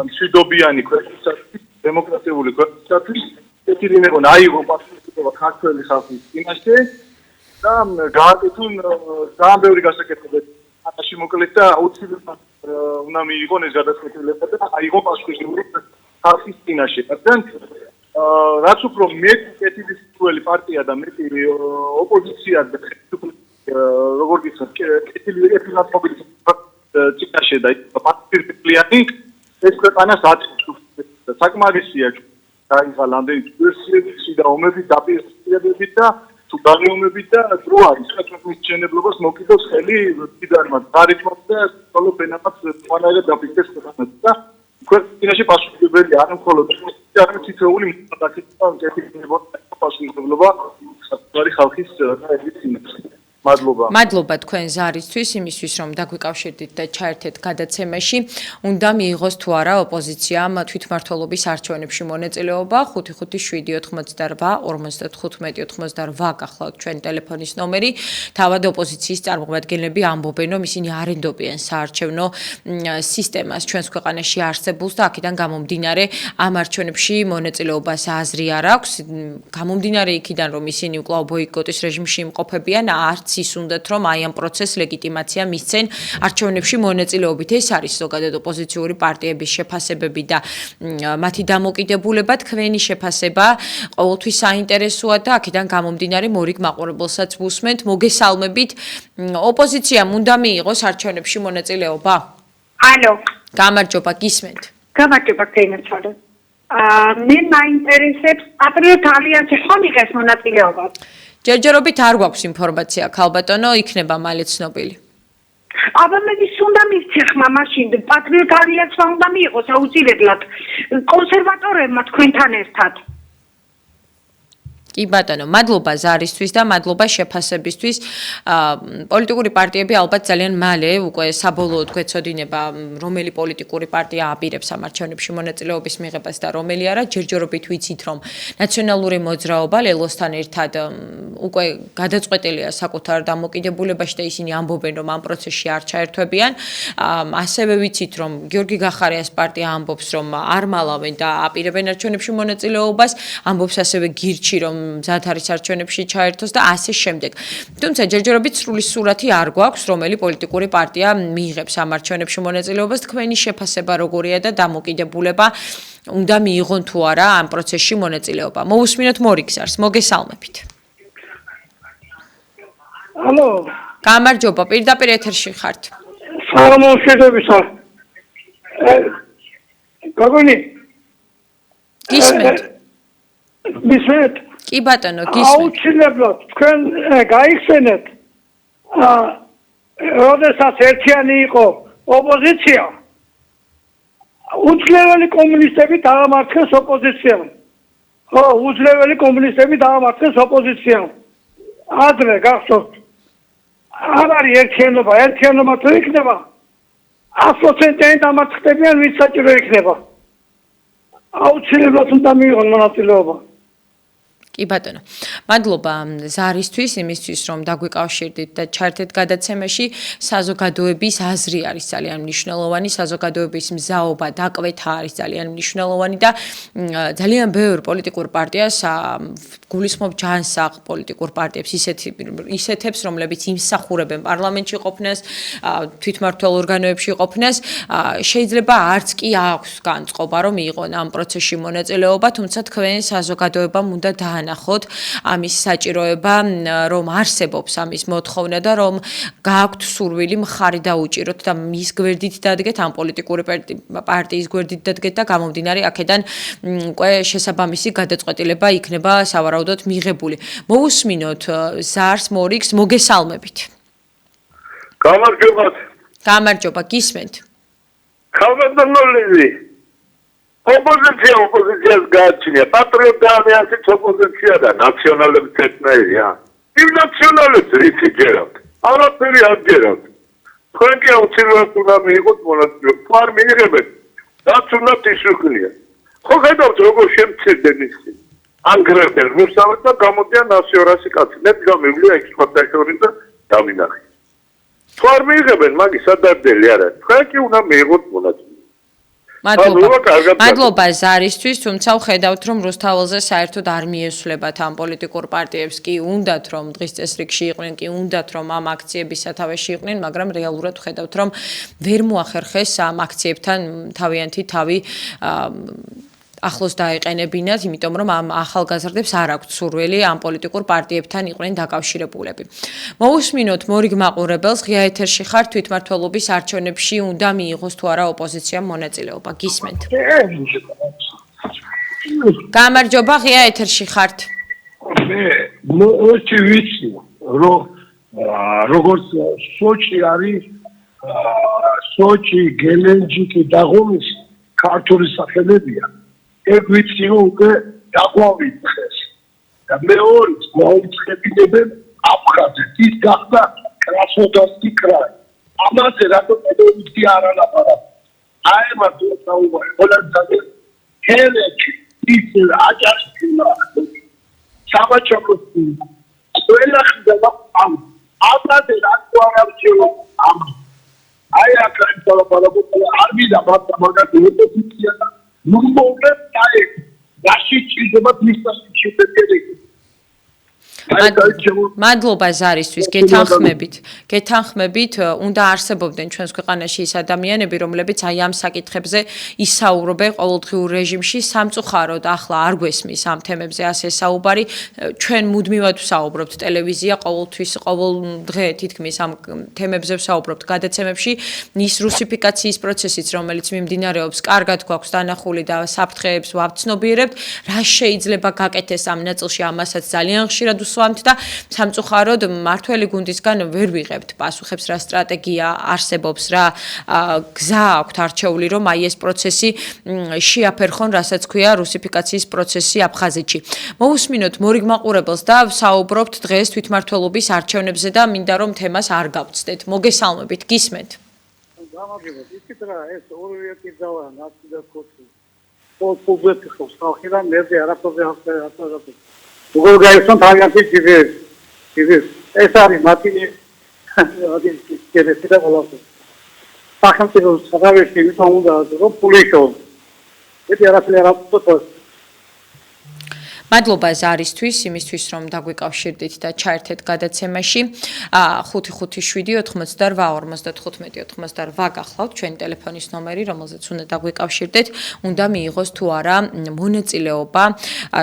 მშვიდობიანი ქვეყნისათვის, დემოკრატიული ქვეყნისათვის, კეთილი ინებონ აიღონ პატრიოტობა ქართველი ხალხის წინაშე. და გააკეთონ ძალიან ბევრი გასაკეთებელი ათაში მოკლედ და აუცილებლად უნდა მიიღონ ეს გადაწყვეტილება და აიღონ პასუხისმგებელი ხალხის წინაშე. რადგან რაც უფრო მეტი კეთილისმცემელი პარტია და მეტი ოპოზიცია და როგორ გიცნობ კეთილი ეთნიკობრივი წინაშე და პარტიები ეს ქვეყანას აწევს. საკმარისია გაიღა ლანდენი დივერსიები და ომები დაპირისპირებებით და თუ დაგეომებით და დრო არის ქვეყნის მშენებლობას მოკიდოს ხელი დიდარმა გარეთმაც და ხოლო ბენამაც ყველანაირად დაფიქრეს ქვეყანას და ქვეყნაში პასუხისმგებელი არ მხოლოდ არამედ თითოეული მტაკიცება პასუხისმგებლობა საკუთარი ხალხის წინაშე. მადლობა თქვენ ზარისთვის იმისთვის რომ დაგვიკავშირდით და ჩაერთეთ გადაცემაში. უნდა მიიღოს თუ არა ოპოზიციამ თვითმმართველობის არჩევნებში მონაწილეობა 557-88-55-88 გახლავთ ჩვენ ტელეფონის ნომერი. თავად ოპოზიციის წარმომადგენლები ამბობენ, რომ ისინი არ ენდობიან საარჩევნო სისტემას ჩვენს ქვეყანაში არსებულს და აქედან გამომდინარე ამ არჩევნებში მონაწილეობას აზრი არ აქვს. გამომდინარე იქიდან რომ ისინი უკვლავ ბოიკოტის რეჟიმში იმყოფებიან, არც ის უნდათ რომ აი ამ პროცესს ლეგიტიმაცია მისცენ არჩევნებში მონაწილეობით. ეს არის ზოგადად ოპოზიციური პარტიების შეფასებები და მათი დამოკიდებულება. თქვენი შეფასება ყოველთვის საინტერესოა და აქედან გამომდინარე მორიგ მაყურებელსაც ვუსმენთ. მოგესალმებით. ოპოზიციამ უნდა მიიღოს არჩევნებში მონაწილეობა? ალო. გამარჯობა, გისმენთ. გამარჯობა, ქენაცვალე. მე მაინტერესებს პატრიოტ ალიანსი ხომ იღებს მონაწილეობას? ჯერჯერობით არ გვაქვს ინფორმაცია, ქალბატონო, იქნება მალე ცნობილი. აბა მე ვის უნდა მისცე ხმა მაშინ პატრიოტ ალიანსმა უნდა მიიღოს აუცილებლად კონსერვატორებმა თქვენთან ერთად. კი ბატონო, მადლობა ზარისთვის და მადლობა შეფასებისთვის. პოლიტიკური პარტიები ალბათ ძალიან მალე უკვე საბოლოოდ გვეცოდინება, რომელი პოლიტიკური პარტია აპირებს ამ არჩევნებში მონაწილეობის მიღებას და რომელი არა. ჯერჯერობით ვიცით, რომ ნაციონალური მოძრაობა ლელოსთან ერთად უკვე გადაწყვეტილია საკუთარ დამოკიდებულებაში და ისინი ამბობენ, რომ ამ პროცესში არ ჩაერთვებიან. ასევე ვიცით, რომ გიორგი გახარიას პარტია ამბობს, რომ არ მალავენ და აპირებენ არჩევნებში მონაწილეობას, ამბობს ასევე გირჩი, რომ მზად არის არჩევნებში ჩაერთოს და ასე შემდეგ. თუმცა ჯერჯერობით სრული სურათი არ გვაქვს, რომელი პოლიტიკური პარტია მიიღებს ამ არჩევნებში მონაწილეობას. თქვენი შეფასება როგორია და დამოკიდებულება უნდა მიიღონ თუ არა ამ პროცესში მონაწილეობა. მოусმინოთ მორიგზარს, მოგესალმებით. ალო, გამარჯობა, პირდაპირ ეთერში ხართ. სამომშვიდობისა. გოგონი, გისმენთ. მისმენთ? კი ბატონო, გისმენთ. აუცილებლად თქვენ გაიხსენეთ. როდესაც ერთიანი იყო ოპოზიცია, უძლეველი კომუნისტები დაამარცხეს ოპოზიციამ. ხო, უძლეველი კომუნისტები დაამარცხეს ოპოზიციამ. ადრე გახსოვთ. არ არის ერთიანობა თუ იქნება 100%-იანი დამარცხდებიან, ვინც საჭირო იქნება. აუცილებლად უნდა მიიღონ მონაწილეობა. კი ბატონო. მადლობა ზარისთვის, იმისთვის, რომ დაგვიკავშირდით და ჩართეთ გადაცემაში. საზოგადოების აზრი არის ძალიან მნიშვნელოვანი, საზოგადოების მზაობა, დაკვეთა არის ძალიან მნიშვნელოვანი და ძალიან ბევრ პოლიტიკურ პარტიას გულისხმობ ჯანსაღ პოლიტიკურ პარტიებს, ისეთებს, რომლებიც იმსახურებენ პარლამენტში ყოფნას, თვითმმართველ ორგანოებში ყოფნას, შეიძლება არც კი აქვს განწყობა, რომ მიიღონ ამ პროცესში მონაწილეობა, თუმცა თქვენ საზოგადოებამ უნდა დაანახოთ ამის საჭიროება, რომ არსებობს ამის მოთხოვნა და რომ გააქვთ სურვილი მხარი დაუჭიროთ და მის გვერდით დადგეთ, ამ პოლიტიკური პარტიის გვერდით დადგეთ და გამომდინარე აქედან უკვე შესაბამისი გადაწყვეტილება იქნება სავარაუდოდ მიღებული. მოусმინოთ ზარს მორიგს, მოგესალმებით. გამარჯობა, გისმენთ. ხალხმოვლელი ოპოზიციას გააჩნია, პატრიოტთა ალიანსიც ოპოზიცია და ნაციონალების ერთნაირია. იმ ნაციონალებს რითი ჯერავთ? არაფერი არ ჯერავთ. თქვენ კი აუცილებლად უნდა მიიღოთ მონაწილეობა. თუ არ მიიღებენ, რაც უნდა ისუქნია. ხო ხედავთ როგორ შემცირდნენ ისინი. ანგრევდნენ რუსთავებს და გამოდიან 100-200 კაცი. მე გამივლია ექსპორტატორი და დავინახე. თუ არ მიიღებენ, მაგის ადარდელი არ არის. თქვენ კი უნდა მიიღოთ მონაწილეობა. მადლობა ზარისთვის, თუმცა ვხედავთ, რომ რუსთაველზე საერთოდ არ მიესვლებათ ამ პოლიტიკურ პარტიებს კი უნდათ, რომ დღის წესრიგში იყვნენ, კი უნდათ, რომ ამ აქციების სათავეში იყვნენ, მაგრამ რეალურად ვხედავთ, რომ ვერ მოახერხეს ამ აქციებთან თავიანთი თავი ახლოს დაეყენებინათ, იმიტომ რომ ამ ახალგაზრდებს არ აქვთ სურვილი ამ პოლიტიკურ პარტიებთან იყვნენ დაკავშირებულები. მოусმინოთ მორიგ მაყურებელს, ღია ეთერში ხართ, თვითმმართველობის არჩევნებში უნდა მიიღოს თუ არა ოპოზიციამ მონაწილეობა. გისმენთ. გამარჯობა, ღია ეთერში ხართ. მე ოჩი ვიცი, რომ როგორც სოჩი არის, სოჩი, გელენჯიკი და ღომისი ქართული სახელებია. ეგ ვიცი რომ უკვე დაყვავიწყეს და მეორიც მოუწყებინებენ აფხაზეთ ის გახდა კრასნოდარსკი კრაი ამაზე რატომ პედაგოგი არ ალაპარაკ აი მარტო საუბარი ყველა ძალიან ჰელექი ის აჭარშილა საბაჭაკოს ყველა ხდება ამაზე რატო არ არჩევა ამ აი აქ ალაპარაკო არ მიდა მაგათი ოპოზიცია Nu moment ai găsit ceva discuții მადლობა ზარისთვის, გეთანხმებით, უნდა არსებობდნენ ჩვენს ქვეყანაში ის ადამიანები, რომლებიც აი ამ საკითხებზე ისაუბრებენ ყოველდღიურ რეჟიმში, სამწუხაროდ ახლა არ გვესმის ამ თემებზე ასე საუბარი, ჩვენ მუდმივად ვსაუბრობთ ტელევიზია ყოველთვის, ყოველ დღე თითქმის ამ თემებზე ვსაუბრობთ გადაცემებში, ის რუსიფიკაციის პროცესიც, რომელიც მიმდინარეობს, კარგად გვაქვს დანახული და საფრთხეებს ვაცნობიერებთ, რა შეიძლება გაკეთეს ამ ნაწილში, ამასაც ძალიან ხშირად ვსვამთ და სამწუხაროდ მართველი გუნდისგან ვერ ვიღებთ პასუხებს, რა სტრატეგია არსებობს, რა გზა აქვთ არჩეული, რომ აი ეს პროცესი შეაფერხონ, რასაც ქვია რუსიფიკაციის პროცესი აფხაზეთში. მოусმინოთ მორიგ მაყურებელს და ვსაუბრობთ დღეს თვითმმართველობის არჩევნებზე და მინდა რომ თემას არ გავწდეთ. მოგესალმებით, გისმენთ. გამარჯობათ. ისიც რა, ეს ორივე კიდავა ნაცი და კოჩი. პულზეთ ხოს ხალხი და მერზე არაფერზე ახლა. როგორ გაიხსნა თავიანთი ძიძი. ეს არის მათი კერეთი და ყველაფერი. სახელმწიფოს სათავეში ვითან უნდა რომ პული შოვ. ეს არაფერი არ აქვს. მადლობა ზარისთვის, იმისთვის რომ დაგვიკავშირდით და ჩაერთეთ გადაცემაში. 557-88-55 გახლავთ ჩვენი ტელეფონის ნომერი, რომელზეც უნდა დაგვიკავშირდეთ. უნდა მიიღოს თუ არა მონაწილეობა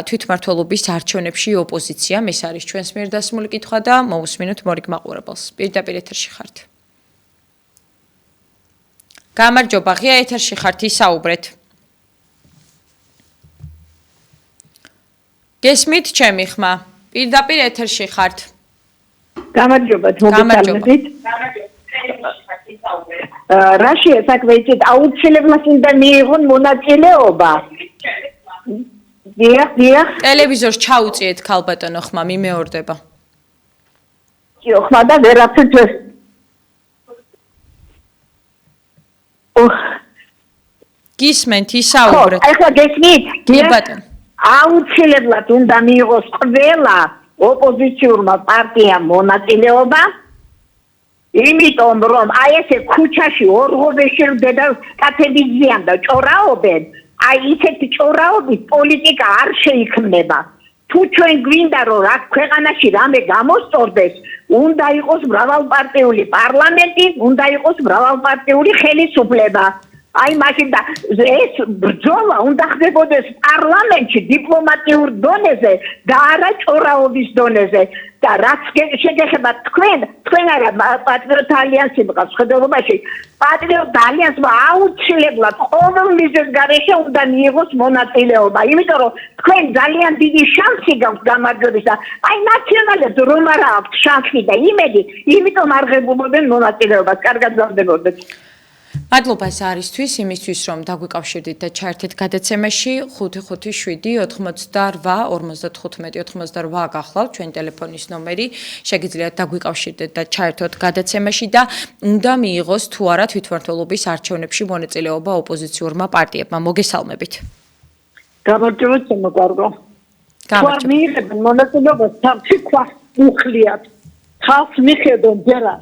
თვითმმართველობის არჩევნებში ოპოზიციამ. ეს არის ჩვენს მიერ დასმული კითხვა და მოусმინოთ მორიგ მაყურებელს. პირდაპირ ეთერში ხართ. გამარჯობა, ღია ეთერში ხართ, ისაუბრეთ. გესმით ჩემი ხმა? პირდაპირ ეთერში ხართ. გამარჯობათ, მოგესალმებით. რაშია საქმე იცით, აუცილებლად უნდა მიიღონ მონაწილეობა. დიახ. ტელევიზორს ჩაუწიეთ ქალბატონო ხმა, მიმეორდება. ხმა და ვერაფერს. გისმენთ, ისაუბრეთ. ახლა გესმით? კი ბატონო. აუცილებლად უნდა მიიღოს ყველა ოპოზიციურმა პარტიამ მონაწილეობა, იმიტომ რომ აი ესე ქუჩაში ორღობეში დედა კაცები ძიან და ჭორაობენ, აი ისეთი ჭორაობით პოლიტიკა არ შეიქმნება. თუ ჩვენ გვინდა რომ რა ქვეყანაში რამე გამოსწორდეს, უნდა იყოს მრავალპარტიული პარლამენტი, უნდა იყოს მრავალპარტიული ხელისუფლება. აი მაშინ და ეს ბრძოლა უნდა ხდებოდეს პარლამენტში დიპლომატიურ დონეზე და არა ჭორაობის დონეზე და რაც შეგეხება თქვენ არა პატრიოტთა ალიანსი მყავს ხედავობაში პატრიოტთა ალიანსმა აუცილებლად ყოველ მიზეზს გარეშე უნდა მიიღოს მონაწილეობა იმიტომ რომ თქვენ ძალიან დიდი შანსი გაქვთ გამარჯვების და აი ნაციონალებს რომ არა აქვთ შანსი და იმედი იმიტომ არ ღებულობენ მონაწილეობას კარგად გახდებოდეთ. მადლობა ზარისთვის, იმისთვის რომ დაგვიკავშირდით და ჩაერთეთ გადაცემაში 557-88-55 გახლავთ ჩვენი ტელეფონის ნომერი, შეგიძლიათ დაგვიკავშირდეთ და ჩაერთოთ გადაცემაში და უნდა მიიღოს თუ არა თვითმმართველობის არჩევნებში მონაწილეობა ოპოზიციურმა პარტიებმა. მოგესალმებით. გამარჯობათ, შემოგვარგო. გამარჯობა. მიიღებენ მონაწილეობას სამში ქვას უხლიათ. ხალხს მიხედონ ჯერა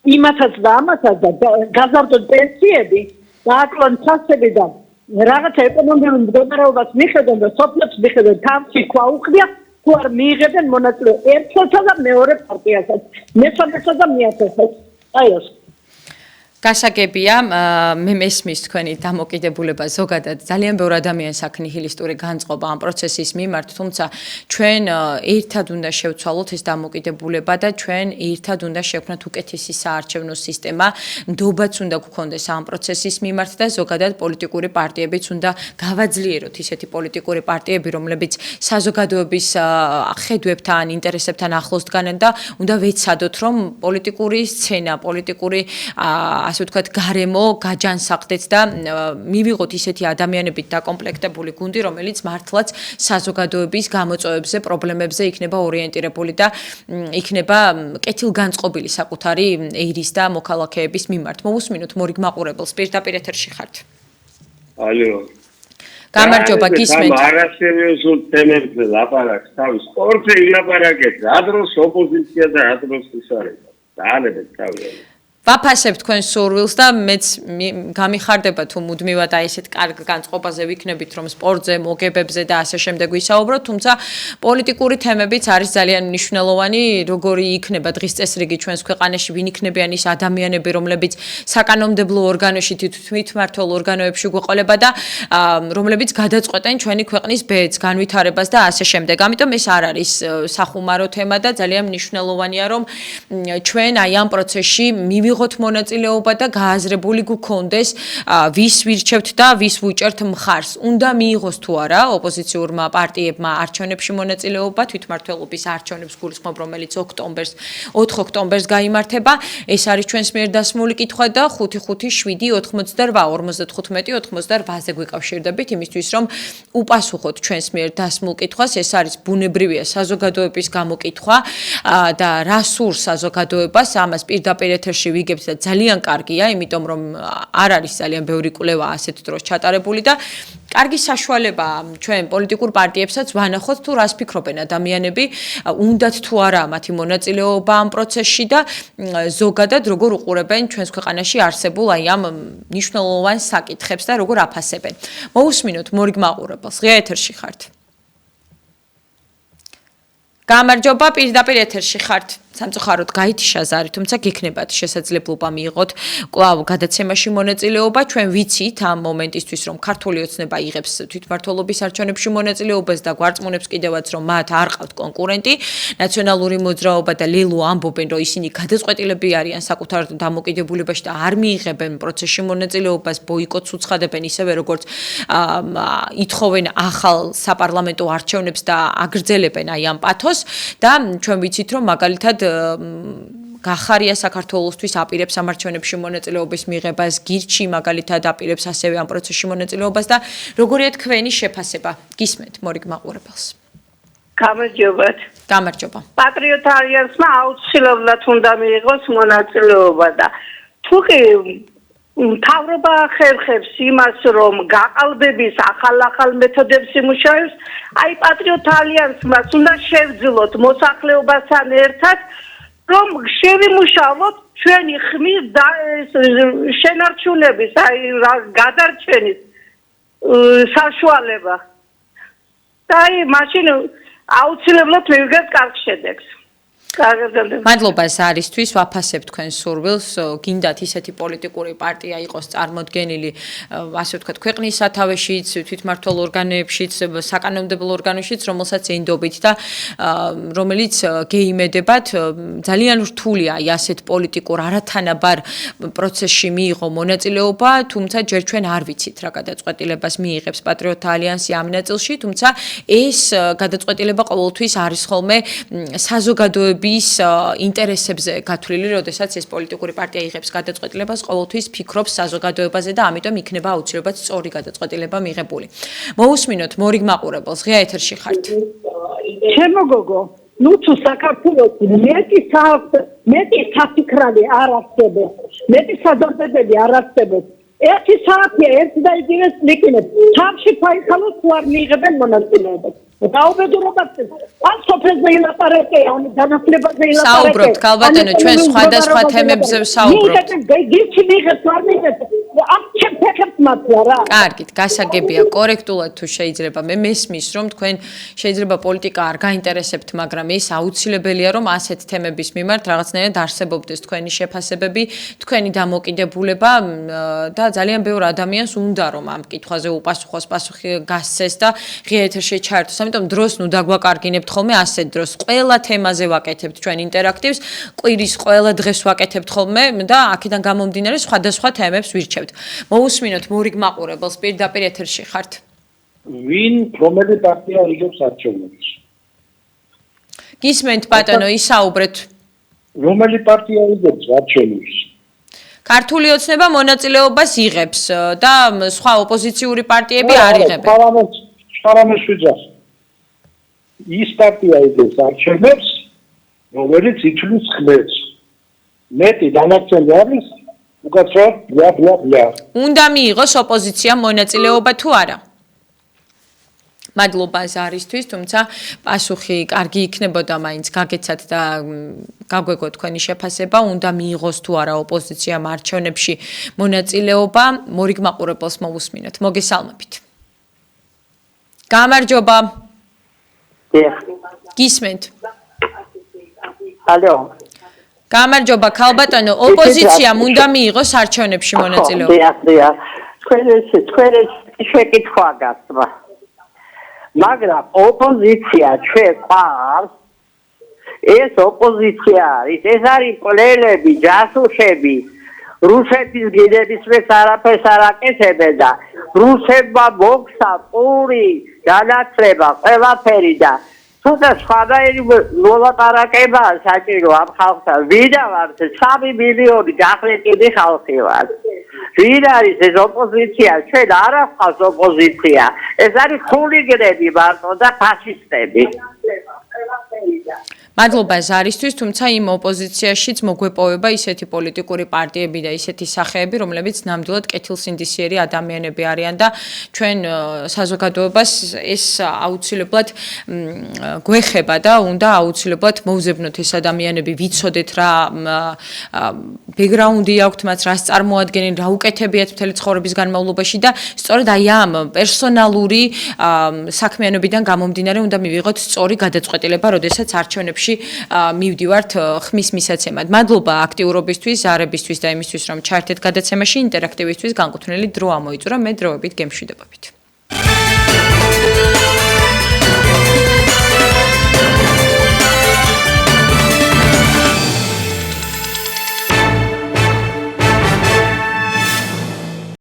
იმათაც და ამათაც და გაზარდონ პენსიები და აკლონ ჩასები და რაღაცა ეკონომიკურ მდგომარეობას მიხედონ და სოფლებს მიხედონ თავში ქვა უხდია თუ არ მიიღებენ მონაწილეობას ერთსა და მეორე პარტიასაც მესამესა და მეათესაც აი ეს გასაგებია, მე მესმის თქვენი დამოკიდებულება ზოგადად ძალიან ბევრ ადამიანს აქვს ნიჰილისტური განწყობა ამ პროცესის მიმართ, თუმცა ჩვენ ერთად უნდა შევცვალოთ ეს დამოკიდებულება და ჩვენ ერთად უნდა შევქმნათ უკეთესი საარჩევნო სისტემა, ნდობაც უნდა გქონდეს ამ პროცესის მიმართ და ზოგადად პოლიტიკური პარტიებიც უნდა გავაძლიეროთ ისეთი პოლიტიკური პარტიები, რომლებიც საზოგადოების ხედვებთან, ინტერესებთან ახლოს დგანან და უნდა ვეცადოთ, რომ პოლიტიკური სცენა, პოლიტიკური ასე ვთქვათ, გარემო გაჯანსაღდეთ და მივიღოთ ისეთი ადამიანებით დაკომპლექტებული გუნდი, რომელიც მართლაც საზოგადოების გამოწვევებზე, პრობლემებზე იქნება ორიენტირებული და იქნება კეთილგანწყობილი საკუთარი ერის და მოქალაქეების მიმართ. მოусმინოთ მორიგ მაყურებელს, პირდაპირ ეთერში ხართ. ალო. გამარჯობა, გისმენთ. არასერიოზულ თემებზე ლაპარაკს თავის სპორტზე ილაპარაკეთ, რა დროს ოპოზიცია და რა დროს ის არის. დაანებეთ თავი. ვაფასებ თქვენ სურვილს და მეც გამიხარდება თუ მუდმივად აი ესეთ კარგ განწყობაზე ვიქნებით რომ სპორტზე, მოგებებზე და ასე შემდეგ ვისაუბროთ, თუმცა პოლიტიკური თემებიც არის ძალიან მნიშვნელოვანი, როგორი იქნება დღის წესრიგი ჩვენს ქვეყანაში, ვინ იქნებიან ის ადამიანები, რომლებიც საკანონმდებლო ორგანოში, თვითმმართველ ორგანოებში გვეყოლება და რომლებიც გადაწყვეტენ ჩვენი ქვეყნის ბედს, განვითარებას და ასე შემდეგ. ამიტომ ეს არ არის სახუმარო თემა და ძალიან მნიშვნელოვანია რომ ჩვენ აი ამ პროცესში მიიღოთ მონაწილეობა და გააზრებული გქონდეს ვის ვირჩევთ და ვის ვუჭერთ მხარს. უნდა მიიღოს თუ არა ოპოზიციურმა პარტიებმა არჩევნებში მონაწილეობა, თვითმმართველობის არჩევნებს გულისხმობ, რომელიც 4 ოქტომბერს გაიმართება. ეს არის ჩვენს მიერ დასმული კითხვა და 5-5-7-88-95-98-ზე გვიკავშირდებით იმისთვის, რომ უპასუხოთ ჩვენს მიერ დასმულ კითხვას. ეს არის ბუნებრივია საზოგადოების გამოკითხვა და რა სურს საზოგადოებას, ამას პირდაპირ ეთერში ვიგებთ და ძალიან კარგია, იმიტომ რომ არ არის ძალიან ბევრი კვლევა ასეთ დროს ჩატარებული და კარგი საშუალებაა ჩვენ პოლიტიკურ პარტიებსაც ვანახოთ თუ რას ფიქრობენ ადამიანები, უნდათ თუ არა მათი მონაწილეობა ამ პროცესში და ზოგადად როგორ უყურებენ ჩვენს ქვეყანაში არსებულ აი ამ მნიშვნელოვან საკითხებს და როგორ აფასებენ. მოусმინოთ მორიგ მაყურებელს, ღია ეთერში ხართ. გამარჯობა, პირდაპირ ეთერში ხართ. სამწუხაროდ გაითიშა ზარი, თუმცა გექნებათ შესაძლებლობა მიიღოთ კვლავ გადაცემაში მონაწილეობა. ჩვენ ვიცით ამ მომენტისთვის, რომ ქართული ოცნება იღებს თვითმმართველობის არჩევნებში მონაწილეობას და გვარწმუნებს კიდევაც, რომ მათ არ ყავთ კონკურენტი. ნაციონალური მოძრაობა და ლილუ ამბობენ, რომ ისინი გადაწყვეტილები არიან საკუთარ დამოკიდებულებაში და არ მიიღებენ პროცესში მონაწილეობას, ბოიკოტს უცხადებენ, ისევე როგორც ითხოვენ ახალ საპარლამენტო არჩევნებს და აგრძელებენ აი ამ პათოს და ჩვენ ვიცით, რომ მაგალითად გახარია საქართველოსთვის აპირებს ამარჩევნებში მონაწილეობის მიღებას, გირჩი მაგალითად აპირებს ასევე ამ პროცესში მონაწილეობას და როგორია თქვენი შეფასება? გისმენთ მორიგ მაყურებელს. გამარჯობათ. გამარჯობა. პატრიოტ ალიანსმა აუცილებლად უნდა მიიღოს მონაწილეობა და თუ კი მთავრობა ხერხებს იმას, რომ გაყალბების ახალ მეთოდებს იმუშავებს, აი პატრიოტ ალიანსმაც უნდა შევძლოთ მოსახლეობასთან ერთად, რომ შევიმუშავოთ ჩვენი ხმის შენარჩუნების, აი გადარჩენის საშუალება. და აი მაშინ აუცილებლად მივიღეთ კარგ შედეგს. მადლობა ზარისთვის, ვაფასებ თქვენ სურვილს, გინდათ ისეთი პოლიტიკური პარტია იყოს წარმოდგენილი, ასე ვთქვათ, ქვეყნის სათავეშიც, თვითმმართველ ორგანოებშიც, საკანონმდებლო ორგანოებშიც, რომელსაც ენდობით და რომელიც გეიმედებათ, ძალიან რთულია ასეთ პოლიტიკურ არათანაბარ პროცესში მიიღო მონაწილეობა, თუმცა ჯერ ჩვენ არ ვიცით რა გადაწყვეტილებას მიიღებს პატრიოტ ალიანსი ამ ნაწილში, თუმცა ეს გადაწყვეტილება ყოველთვის არის ხოლმე საზოგადოების ინტერესებზე გათვლილი, როდესაც ეს პოლიტიკური პარტია იღებს გადაწყვეტილებას, ყოველთვის ფიქრობს საზოგადოებაზე და ამიტომ იქნება აუცილებლად სწორი გადაწყვეტილება მიღებული. მოусმინოთ მორიგ მაყურებელს, ღია ეთერში ხართ. ჩემო გოგო, ნუ თუ საქართველოს მეტი საფიქრალი არ არსებობს, მეტი საძებნები არ არსებობს. ერთი საათია ერთ და იგივე ლიკინებს. თავში ფაიქალოს თუ არ მიიღებენ მონაწილეობას. დაუბედურობაც ან სოფელზე ილაპარაკე, ან განათლებაზე ილაპარაკე. საუბრობთ, ქალბატონო, ჩვენ სხვადასხვა თემებზე ვსაუბრობთ. გიჩი მიიღებს, არ მიიღებს. ამ ჩემ ფეხებს მართლა რა. კარგით, გასაგებია, კორექტულად თუ შეიძლება. მე მესმის, რომ თქვენ შეიძლება პოლიტიკა არ გაინტერესებთ, მაგრამ ეს აუცილებელია, რომ ასეთ თემების მიმართ რაღაცნაირად არსებობდეს თქვენი შეფასებები, თქვენი დამოკიდებულება და ძალიან ბევრ ადამიანს უნდა რომ ამ კითხვაზე უპასუხოს, პასუხი გასცეს და ღია ეთერში ჩაერთოს. ამიტომ დროს ნუ დაგვაკარგინებთ ხოლმე ასეთ დროს. ყველა თემაზე ვაკეთებთ ჩვენ ინტერაქტივს, კვირის ყველა დღეს ვაკეთებთ ხოლმე და აქედან გამომდინარე სხვადასხვა თემებს ვირჩევთ. მოусმინოთ მორიგ მაყურებელს, პირდაპირ ეთერში ხართ. ვინ რომელი პარტია იღებს არჩევნებს? გისმენთ ბატონო, ისაუბრეთ. რომელი პარტია იღებს არჩევნებს? ქართული ოცნება მონაწილეობას იღებს და სხვა ოპოზიციური პარტიები არ იღებენ. შარამეს ვიძახ. ის პარტია იღებს არჩევნებს, რომელიც ითვლის ხმებს. მეტი დამარცხებული არის, უკაცრავად ბლა. უნდა მიიღოს ოპოზიცია მონაწილეობა თუ არა? მადლობა ზარისთვის, თუმცა პასუხი კარგი იქნებოდა, მაინც გაგეცათ და გაგვეგოთ თქვენი შეფასება, უნდა მიიღოს თუ არა ოპოზიციამ არჩევნებში მონაწილეობა, მორიგ მაყურებელს მოусმინოთ. მოგესალმებით. გამარჯობა. გისმენთ. ალო. გამარჯობა, ქალბატონო, ოპოზიციამ უნდა მიიღოს არჩევნებში მონაწილეობა. დიახ. თქვენ შეკითხვა გასვა. მაგრამ ოპოზიცია ჩვენ ყავს ეს ოპოზიცია არის, ეს არის პოლელები, ჯასუშები. რუსეთის გიდებისმეს არაფერს არ აკეთებენ და რუსებმა მოგცა პური განათლება ყველაფერი და თუმცა სხვადასხვა მოლაპარაკება საჭირო ამ ხალხთან. ვიდა ვარ 3 მილიონი გახლეტილი ხალხი ვარ. ვინ არის ეს ოპოზიცია? ჩვენ არ ახავს ოპოზიცია. ეს არის ხულიგნები მარტო და ფაშისტები. მადლობა ზარისთვის, თუმცა იმ ოპოზიციაშიც მოგვეპოვება ისეთი პოლიტიკური პარტიები და ისეთი სახეები, რომლებიც ნამდვილად კეთილსინდისიერი ადამიანები არიან და ჩვენ საზოგადოებას ეს აუცილებლად გვეხება და უნდა აუცილებლად მოვზებნოთ ეს ადამიანები, ვიცოდეთ რა ბექგრაუნდი აქვთ მათ, რას წარმოადგენენ, რა უკეთებიათ მთელი ცხოვრების განმავლობაში და სწორედ აი ამ პერსონალური საქმიანობიდან გამომდინარე უნდა მივიღოთ სწორი გადაწყვეტილება, როდესაც არჩევნებში მივდივართ ხმის მისაცემად. მადლობა აქტიურობისთვის, ზარებისთვის და იმისთვის, რომ ჩაერთეთ გადაცემაში ინტერაქტივისთვის განკუთვნილი დრო ამოიწურა. მე დროებით გემშვიდობებით.